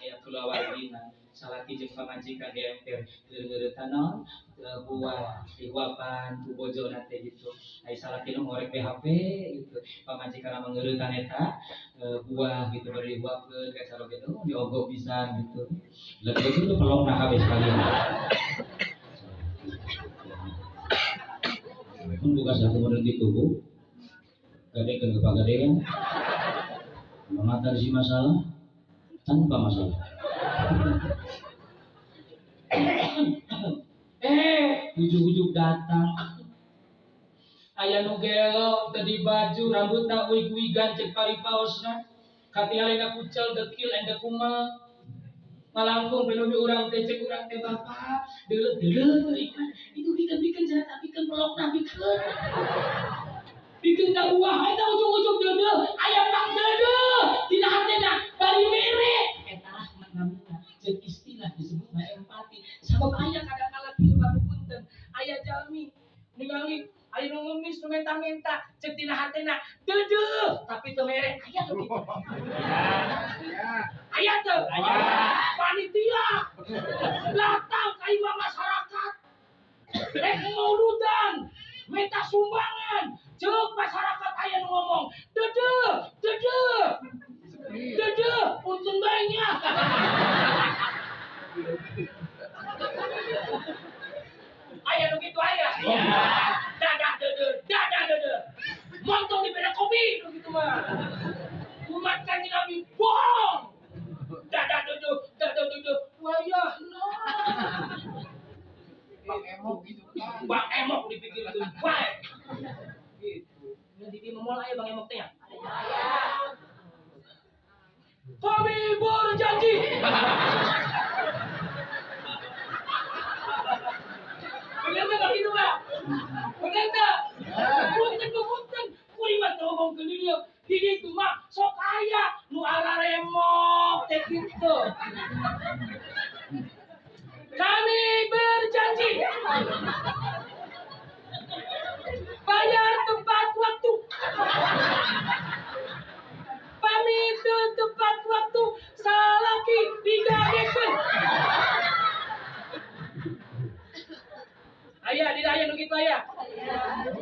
ya kulawargina salaki jeung pamajikan di emper geureutan naon buah dihuapan ku bojona teh gitu ai salaki nu ngorek BHP gitu pamajikan mangeuretan eta buah gitu bari dihuapkeun ka saro gitu diogok pisan gitu lebih itu pelong nah kabeh sekalian pun buka satu model gitu Bu gadekeun ke pagadean mengatasi masalah tanpa masalah ujuk-ujuk datang aya nu gelo tadi baju rambutna uig-uigan cek paripaosna katingalina kucel dekil ende kumal malangkung penuhi urang teh cek urang teh bapak deuleuh ikan itu bikin cenah bikin pelokna bikin da buah eta ujug-ujug deudeuh aya pang deudeuh dina hatena bari mere eta rahmat namina jeung istilah disebutna empati sabab aya kadang-kala kieu baru punten aya jalmi ningali aya nu ngemis nu menta-menta cek dina hatena deudeuh tapi teu mere aya teu kitu aya teu panitia datang ka imam masyarakat rek mauludan minta sumbangan cek masyarakat aya nu ngomong deudeuh punten banyak aya nu kitu aya dadah deudeuh montong di beda kopi nu kitu mah umat kanjeng Nabi bohong dadah deudeuh wayah Bang Emok dipikirkeun bae gitu di dieu mall aya Bang Emok teh aya kami berjanji bener enggak gitu Pak bener enggak punten kuliwat ngomongkeun di dieu mah sok aya nu araremok teh kitu kami berjanji bayar tepat waktu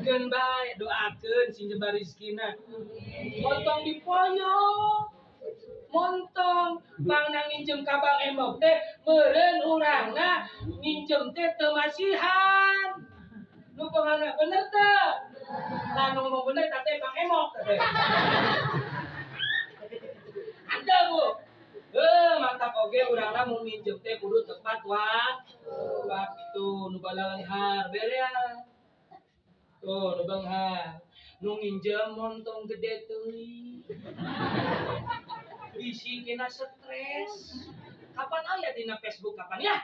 Jangan baik doakan si jebar rizkina. Montong dipoyo. Montong bang nang nginjem kabang emok teh meureun urangna nginjem teh teu masihan. Nu pangana bener teh. Lalu ngomong bener teh bang emok teh. Ada Bu. Mata koge urangna mun nginjem teh kudu tepat waktu nu balalenghar berea. Tuh, nu beunghar. Nu nginjem montong gede teuing. Bisi kena stres. Kapan aya dina Facebook kapan ya?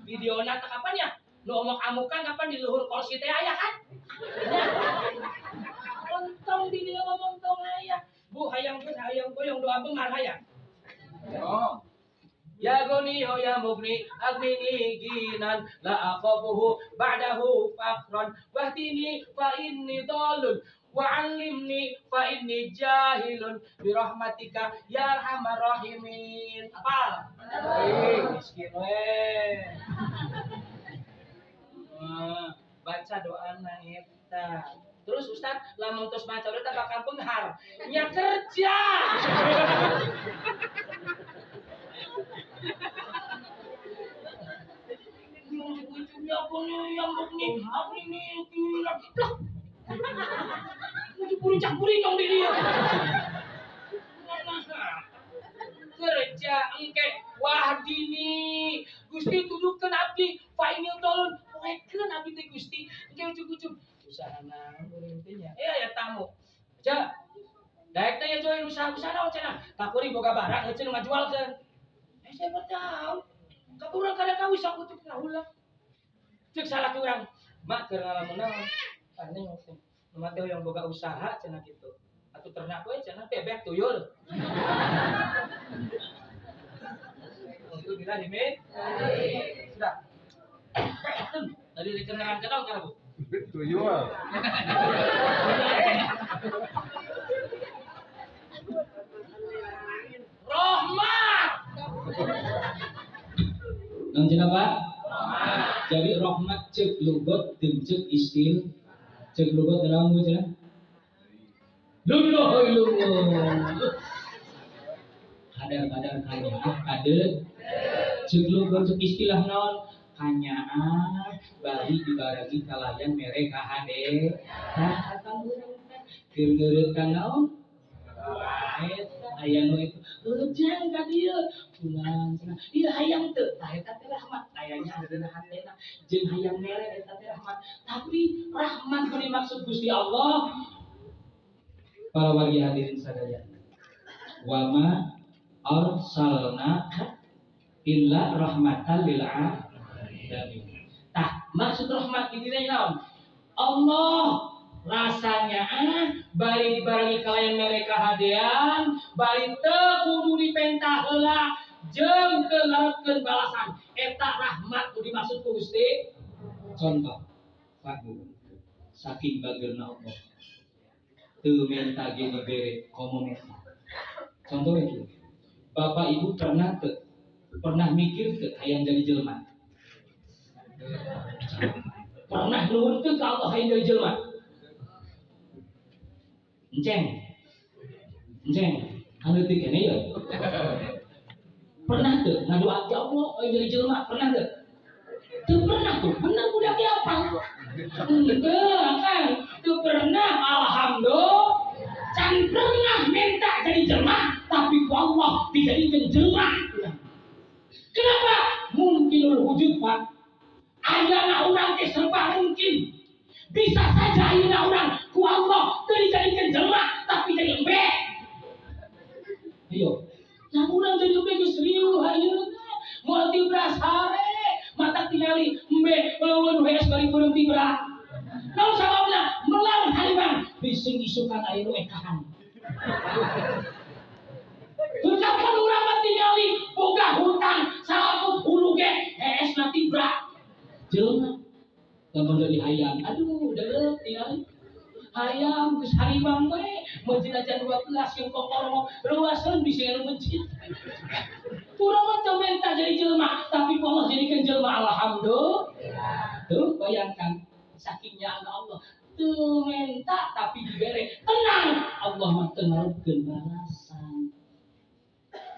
Videona teh kapan ya? Nu omok-amukan kapan di luhur kursi teh aya kan? Montong di dia montong aya. Bu hayang goyong doa beunghar hayang. Oh. Ya goni ho ya mubni agni ginan la aqabuhu ba'dahu faqran wahdini fa inni dhalun wa 'allimni fa inni jahilun bi rahmatika ya arhamar rahimin. Apa? Miskin we. Baca doana eta. Terus Ustaz, lamun tos maca urang bakal beunghar. Nya kerja. Ujungnya aku nih yang begini, aku ini gila. Mau campurin dong di dia. Kerja engke wahdini Gusti tuduhkeun abdi fa ini tolong poekeun abdi teh Gusti engke ujug-ujug usahana urang teh nya ya tamu aja daek teh join usaha-usaha naon cenah kakuri boga barang heuceun ngajualkeun siapa tahu kakurang kada kawis aku tuh ulah cek salah kurang mak keur ngalamun naon aneh ngomong mah teh yang boga usaha cenah kitu atuh ternak we cenah bebek tuyul itu bila dimin sudah tadi dikenangan kenal kan Bu tuyul rahmat nang cenah Pak jadi rahmat cek lugot jeung cek istil cek lugot dalam cenah luluh kadar-kadar kanya ada cek lugot cek istilah naon kanyaan bari dibaragi kalayan mereka hade nah atang urang teh keur naon aya nu itu jeung ka dieu pulang cenah ieu hayang teu tah eta teh rahmat ayanya hadeuna hatena jeung hayang mere eta teh rahmat tapi rahmat nu dimaksud Gusti Allah para wargi hadirin sadaya wa ma arsalnaka illa rahmatan lil alamin. Tah, maksud rahmat di dina naon? Allah rasanya bari dibarengi kalayan mereka hadean, bari teu kudu dipentah heula jeung teu ngareupkeun balasan. Eta rahmat nu dimaksud ku Gusti. Contoh, Pak saking bageurna Allah. Teu menta ge dibere komo menta. Contoh itu. Bapak Ibu pernah mikir ke hayang jadi jelema? Pernah nuhun ke Allah hayang jadi jelema? Enceng, anu teh kene ya. Pernah tuh ngadoa ke Allah hayang jadi jelema? Pernah tuh? Tuh pernah tuh, bener budak ge apa? Enggak kan? Tuh pernah alhamdulillah. Can pernah minta jadi jelema, tapi ku Allah dijadikan jelema. Kenapa? Mungkinul wujud Pak. Ayana orang teh serba mungkin. Bisa saja ayana orang ku Allah teu dijadikan jelema, tapi jadi embe. Ayo, yang urang jadi embe geus riuh ayeuna. Moal tibras hare, mata tingali embe lawan hees bari peureum tibras. Naon sababna? Melawan haliman bising isukan air ekahan. Ucapan urang mah tingali boga hutang salaput hulu ge hees na tibra. Jelema lamun jadi hayam, aduh deuleut tingali. Hayam geus harimang we, meujina jam 12 yang kokoro reuaseun bisi anu mencit. Urang mah teu menta jadi jelema, tapi Allah jadikan jelema alhamdulillah. Tuh bayangkan sakingnya Allah. teu menta tapi dibere tenang Allah mah teu ngarukeun balasan.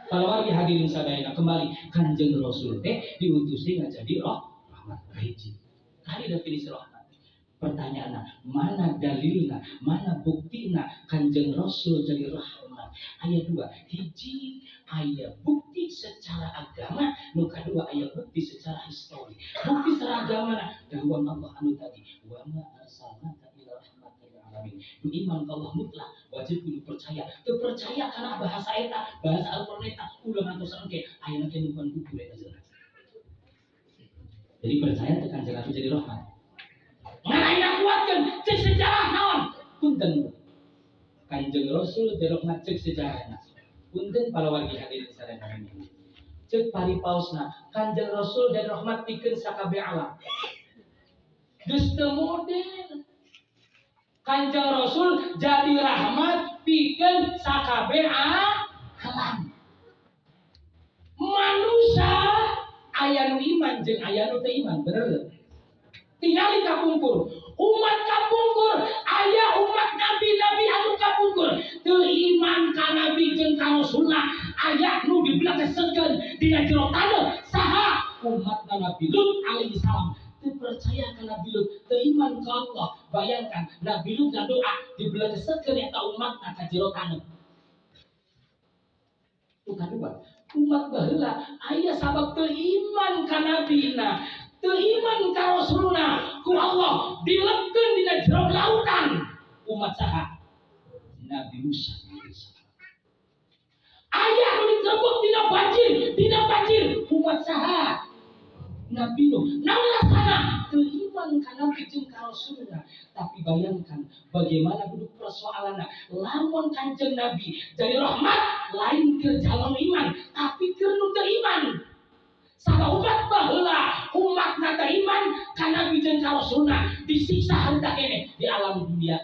Kalau lagi hadirin sadayana kembali Kanjeng Rasul teh diutusi ngajadi rahmat hiji. Kali definisi rahmat. Pertanyaannya, mana dalilna, mana buktina Kanjeng Rasul jadi rahmat? Ayat 2, hiji aya bukti secara agama, nu kadua aya bukti secara histori. Bukti secara agama dawuh Allah anu tadi, wa ma arsalnaka illa rahmatan lil alamin. Nu iman ka Allah mutlak, wajib kudu percaya. Teu percaya kana bahasa eta, bahasa Al-Qur'an eta ulah ngantos engke ayeuna teh nukeun kubur eta jelas. Jadi percaya teh Kanjeng Rasul jadi rahmat. Mana yang kuatkan cek sejarah naon punten Kanjeng Rasul derok cek sejarahna punten para wargi hadirin sadaya ini cek paripaosna Kanjeng Rasul dan rahmat pikeun sakabeh alam geus teu model Kanjeng Rasul jadi rahmat pikeun sakabeh alam manusia aya nu iman jeung aya nu teu iman bener tinggali kapungkur umat kapungkur aya umat nabi anu kapungkur teu iman ka nabi jeung ka rasulna aya nu dibelakesekeun dina jero taneuh saha umat Nabi Lut alaihi salam teu percaya ka Nabi Lut teu iman ka Allah bayangkan Nabi Lut ngadoa dibelakesekeun eta umatna ka jero taneuh tu kadua umat baheula aya sabab teu iman ka nabina teu iman ka rasulna ku Allah dilepkeun dina jero lautan umat saha Nabi Musa aya nu dikerebut dina banjir umat saha Nabi Nuh naon lasana teu iman ka nabi jeung ka rasulna tapi bayangkan bagaimana duduk persoalanna lamun Kanjeng Nabi jadi rahmat lain keur jalma iman tapi keur nu teu iman sama umat baheula umat nata iman kana bijeng ka rasulna disiksa harta kene di alam dunia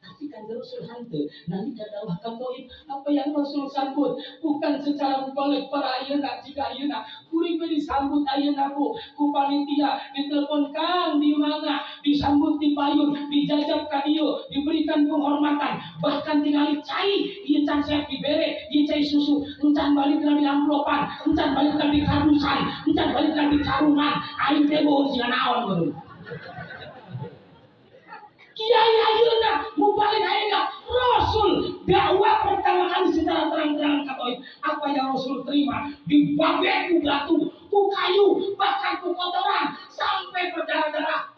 tapi Kanjeng Rasul hanteu nalika dawuh ka Taib apa yang Rasul sambut bukan secara mubalik para ayeuna jika ayeuna kuring disambut ayeuna ku panitia ditelepon Kang di mana disambut di payun dijajab ka dieu diberikan penghormatan bahkan tingali cai ieu can saya dibere ieu cai susu encan balik di amplopan encan balik di kardusan encan balik di karungan aing teh bohong sing naon baru kiai ayeuna mubalik ayeuna Rasul dakwah pertama kali secara terang-terangan ka Taib apa yang Rasul terima dibabek ku batu ku kayu bahkan ku kotoran sampai berdarah-darah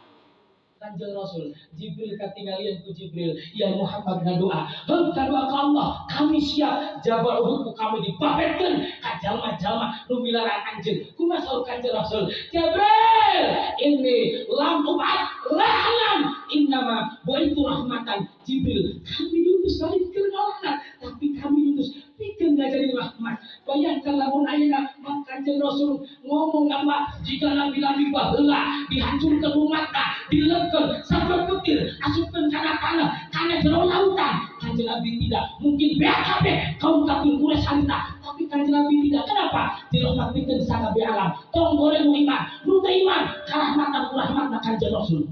Kanjeng Rasul Jibril katinggalian ku Jibril ya Muhammad ngadoa heuk kadoa ka Allah kami siap Jabal Uhud ku kami dibabetkeun ka jalma-jalma nu milaran anjeun kumaha saur Kanjeng Rasul Jibril ini lam ubat rahman innama buaitu rahmatan Jibril kami diutus balik ke rahmat tapi kami diutus pikeun ngajari rahmat bayangkan lamun ayeuna Kanjeng Rasul ngomong apa jika nabi-nabi baheula dihancurkeun umatna dilepkeun sampai petir asupkeun kana tanah kana jero lautan Kanjeng Nabi tidak mungkin BKB kaum kafir Quraisy harita tapi Kanjeng Nabi tidak kenapa dirahmatkeun sakabeh alam tong goreng iman nu teu iman karahmatan Kanjeng Rasul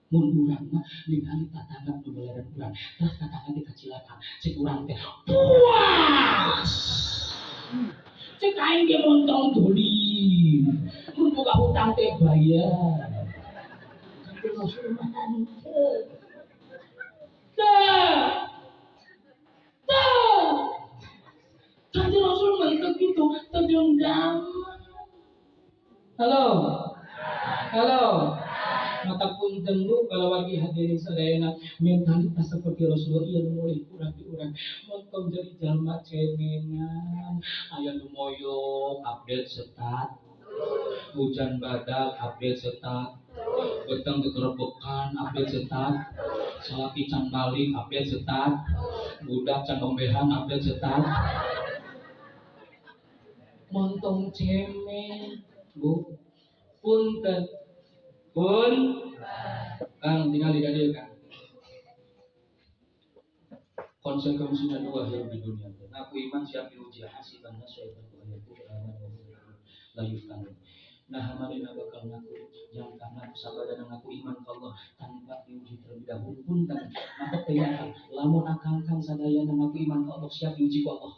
mun urang mah ningali tatangga nu belaran urang terus tatangga teh kacilakan cek urang teh puas cek aing ge montong tuli mun boga hutang teh bayar Kanjeng Rasul mah hanteu Kanjeng Rasul mantep itu terdendam halo mata punten lu kalau lagi hadirin sadayana mentalitas seperti Rasulullah ieu mulai kurang di urang montong jadi jalma cemengan aya nu moyong update setat hujan badak update setat beteng kekerebekan update setat salaki can balik update setat budak can ombehan update setat montong cemen bu punten pun Kang tinggal di kadil kan konsekuensinya dua hidup di dunia aku iman siap diuji hasiban nasyaitan ayatku beraman layufkan Nah marina bakal ngaku yang karena kesabaran ngaku iman ke Allah tanpa diuji terlebih dahulu pun kan maka kelihatan lamun akangkang sadaya ngaku iman ke Allah siap diuji ku Allah.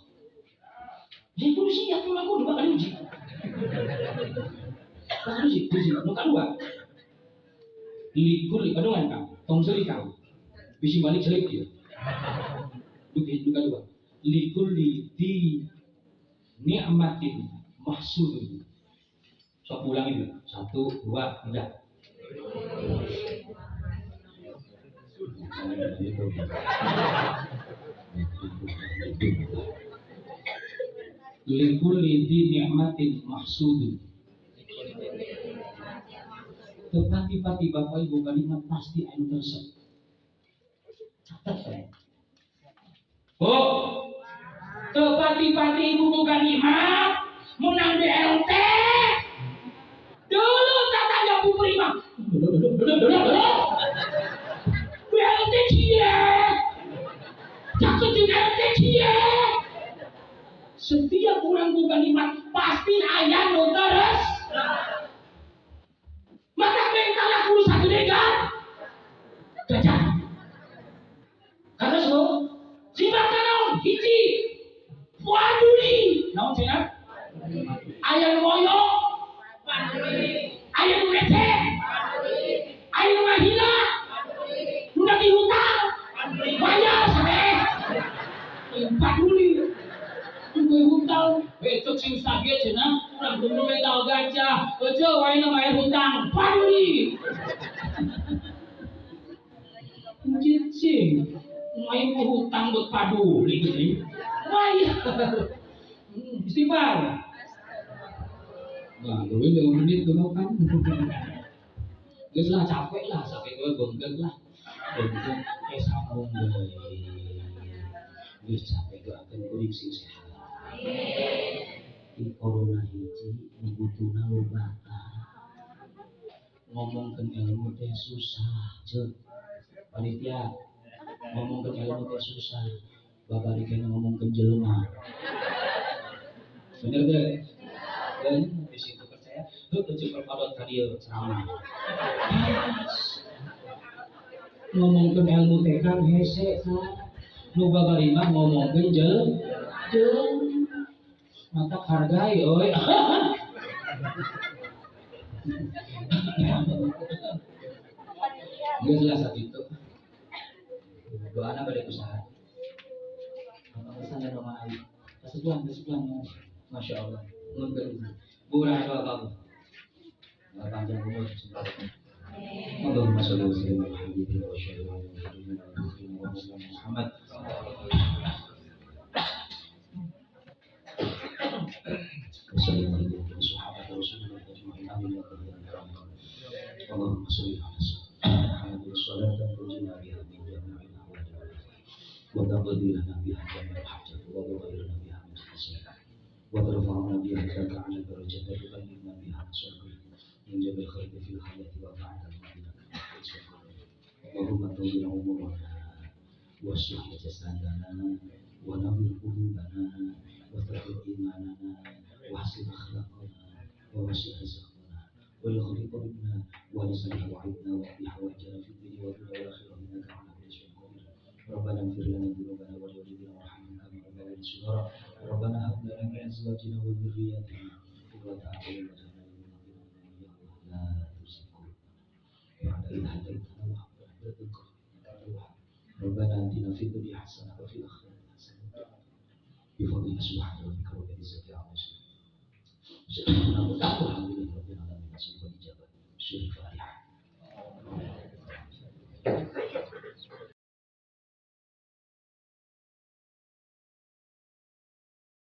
Jadi kudu siap tuh aku bakal diuji. Bakal diuji. Nuka dua. Likul kadungan kang, tong seli kang. Bisi balik selik dia. Nuka dua. Likul di ni'matin mahsudun. So pulang itu 1, 2, 3. Likulli di ni'matin mahsudun. Tepati-pati Bapak Ibu kalimat pasti anu tersebut. Catat. Oh, tepati-pati ibu bukan nikmat, menang BLT. Dulu tatanya Bu Prima. BLT dia. Cakap juga BLT dia. Setiap orang bukan nikmat pasti ayah no terus. Maka mental aku satu degan. Gajah. Karena semua si makanan hiji. Waduli. Naon cenah? Ayah moyo. Ayah nu receh. Ayah nu mahina. Nu lagi hutang. Bayar sampai. Paduli. Gue hutang. Besok si Ustaz dia cenah. Urang kudu mental gajah. Ojo wae na bayar hutang. Paduli. Cicing. Main hutang buat paduli gini. Bayar. Istighfar. Nah, lu ini 2 menit tuh kan. Geus lah capek lah, sampai gue bengkek lah. Bengkek sambung deui. Geus capek gue akan kuring sing sehat. Di corona hiji nubutuna lobata. Ngomongkeun ilmu teh susah, ceuk. Panitia ngomongkeun ilmu teh susah. Babari kena ngomongkeun jelema. Bener deh. Dan di situ percaya, tuh cepat padot ka dieu ceramah. Ngomongkeun ilmu teh kan hese kan. Nu babari mah ngomongkeun jeung mata hargai euy. Geus lah sakitu. Doana bade usaha. Apa pesan dan doa ayu. Kesejuan. Masya Allah. Nuntun. Bukan doa kamu. Panjang umur. Allahumma sholli wa sallim ala habibina wa syafi'ina Muhammad. Wassalamualaikum warahmatullahi wabarakatuh. Allahumma sholli ala Muhammad wa sallallahu alaihi wa sallam. وتقضي لنا بها جميع الحاجات وتغير لنا بها من الحسنات وترفعنا بها لك على درجة تبلغنا بها مصالح من جبل الخير في الحياة وبعد الموت. اللهم طول عمرنا واصلح جسدنا ونور قلوبنا وثبت إيماننا واحسن أخلاقنا ووسع رزقنا والغرب قلوبنا ولسنا وعدنا واقضي حوائجنا في الدنيا والآخرة إنك على كل شيء قدير. ربنا اغفر لنا ذنوبنا ولوالدينا وارحمنا كما ربنا صغارا. ربنا هب لنا من ازواجنا وذرياتنا قرة اعين واجعلنا للمتقين لا تزغ بعد إذ هديتنا وهب لنا من لدنك رحمة. ربنا آتنا في الدنيا حسنة وفي الآخرة حسنة بفضلك سبحان ربك رب العزة عما يصفون.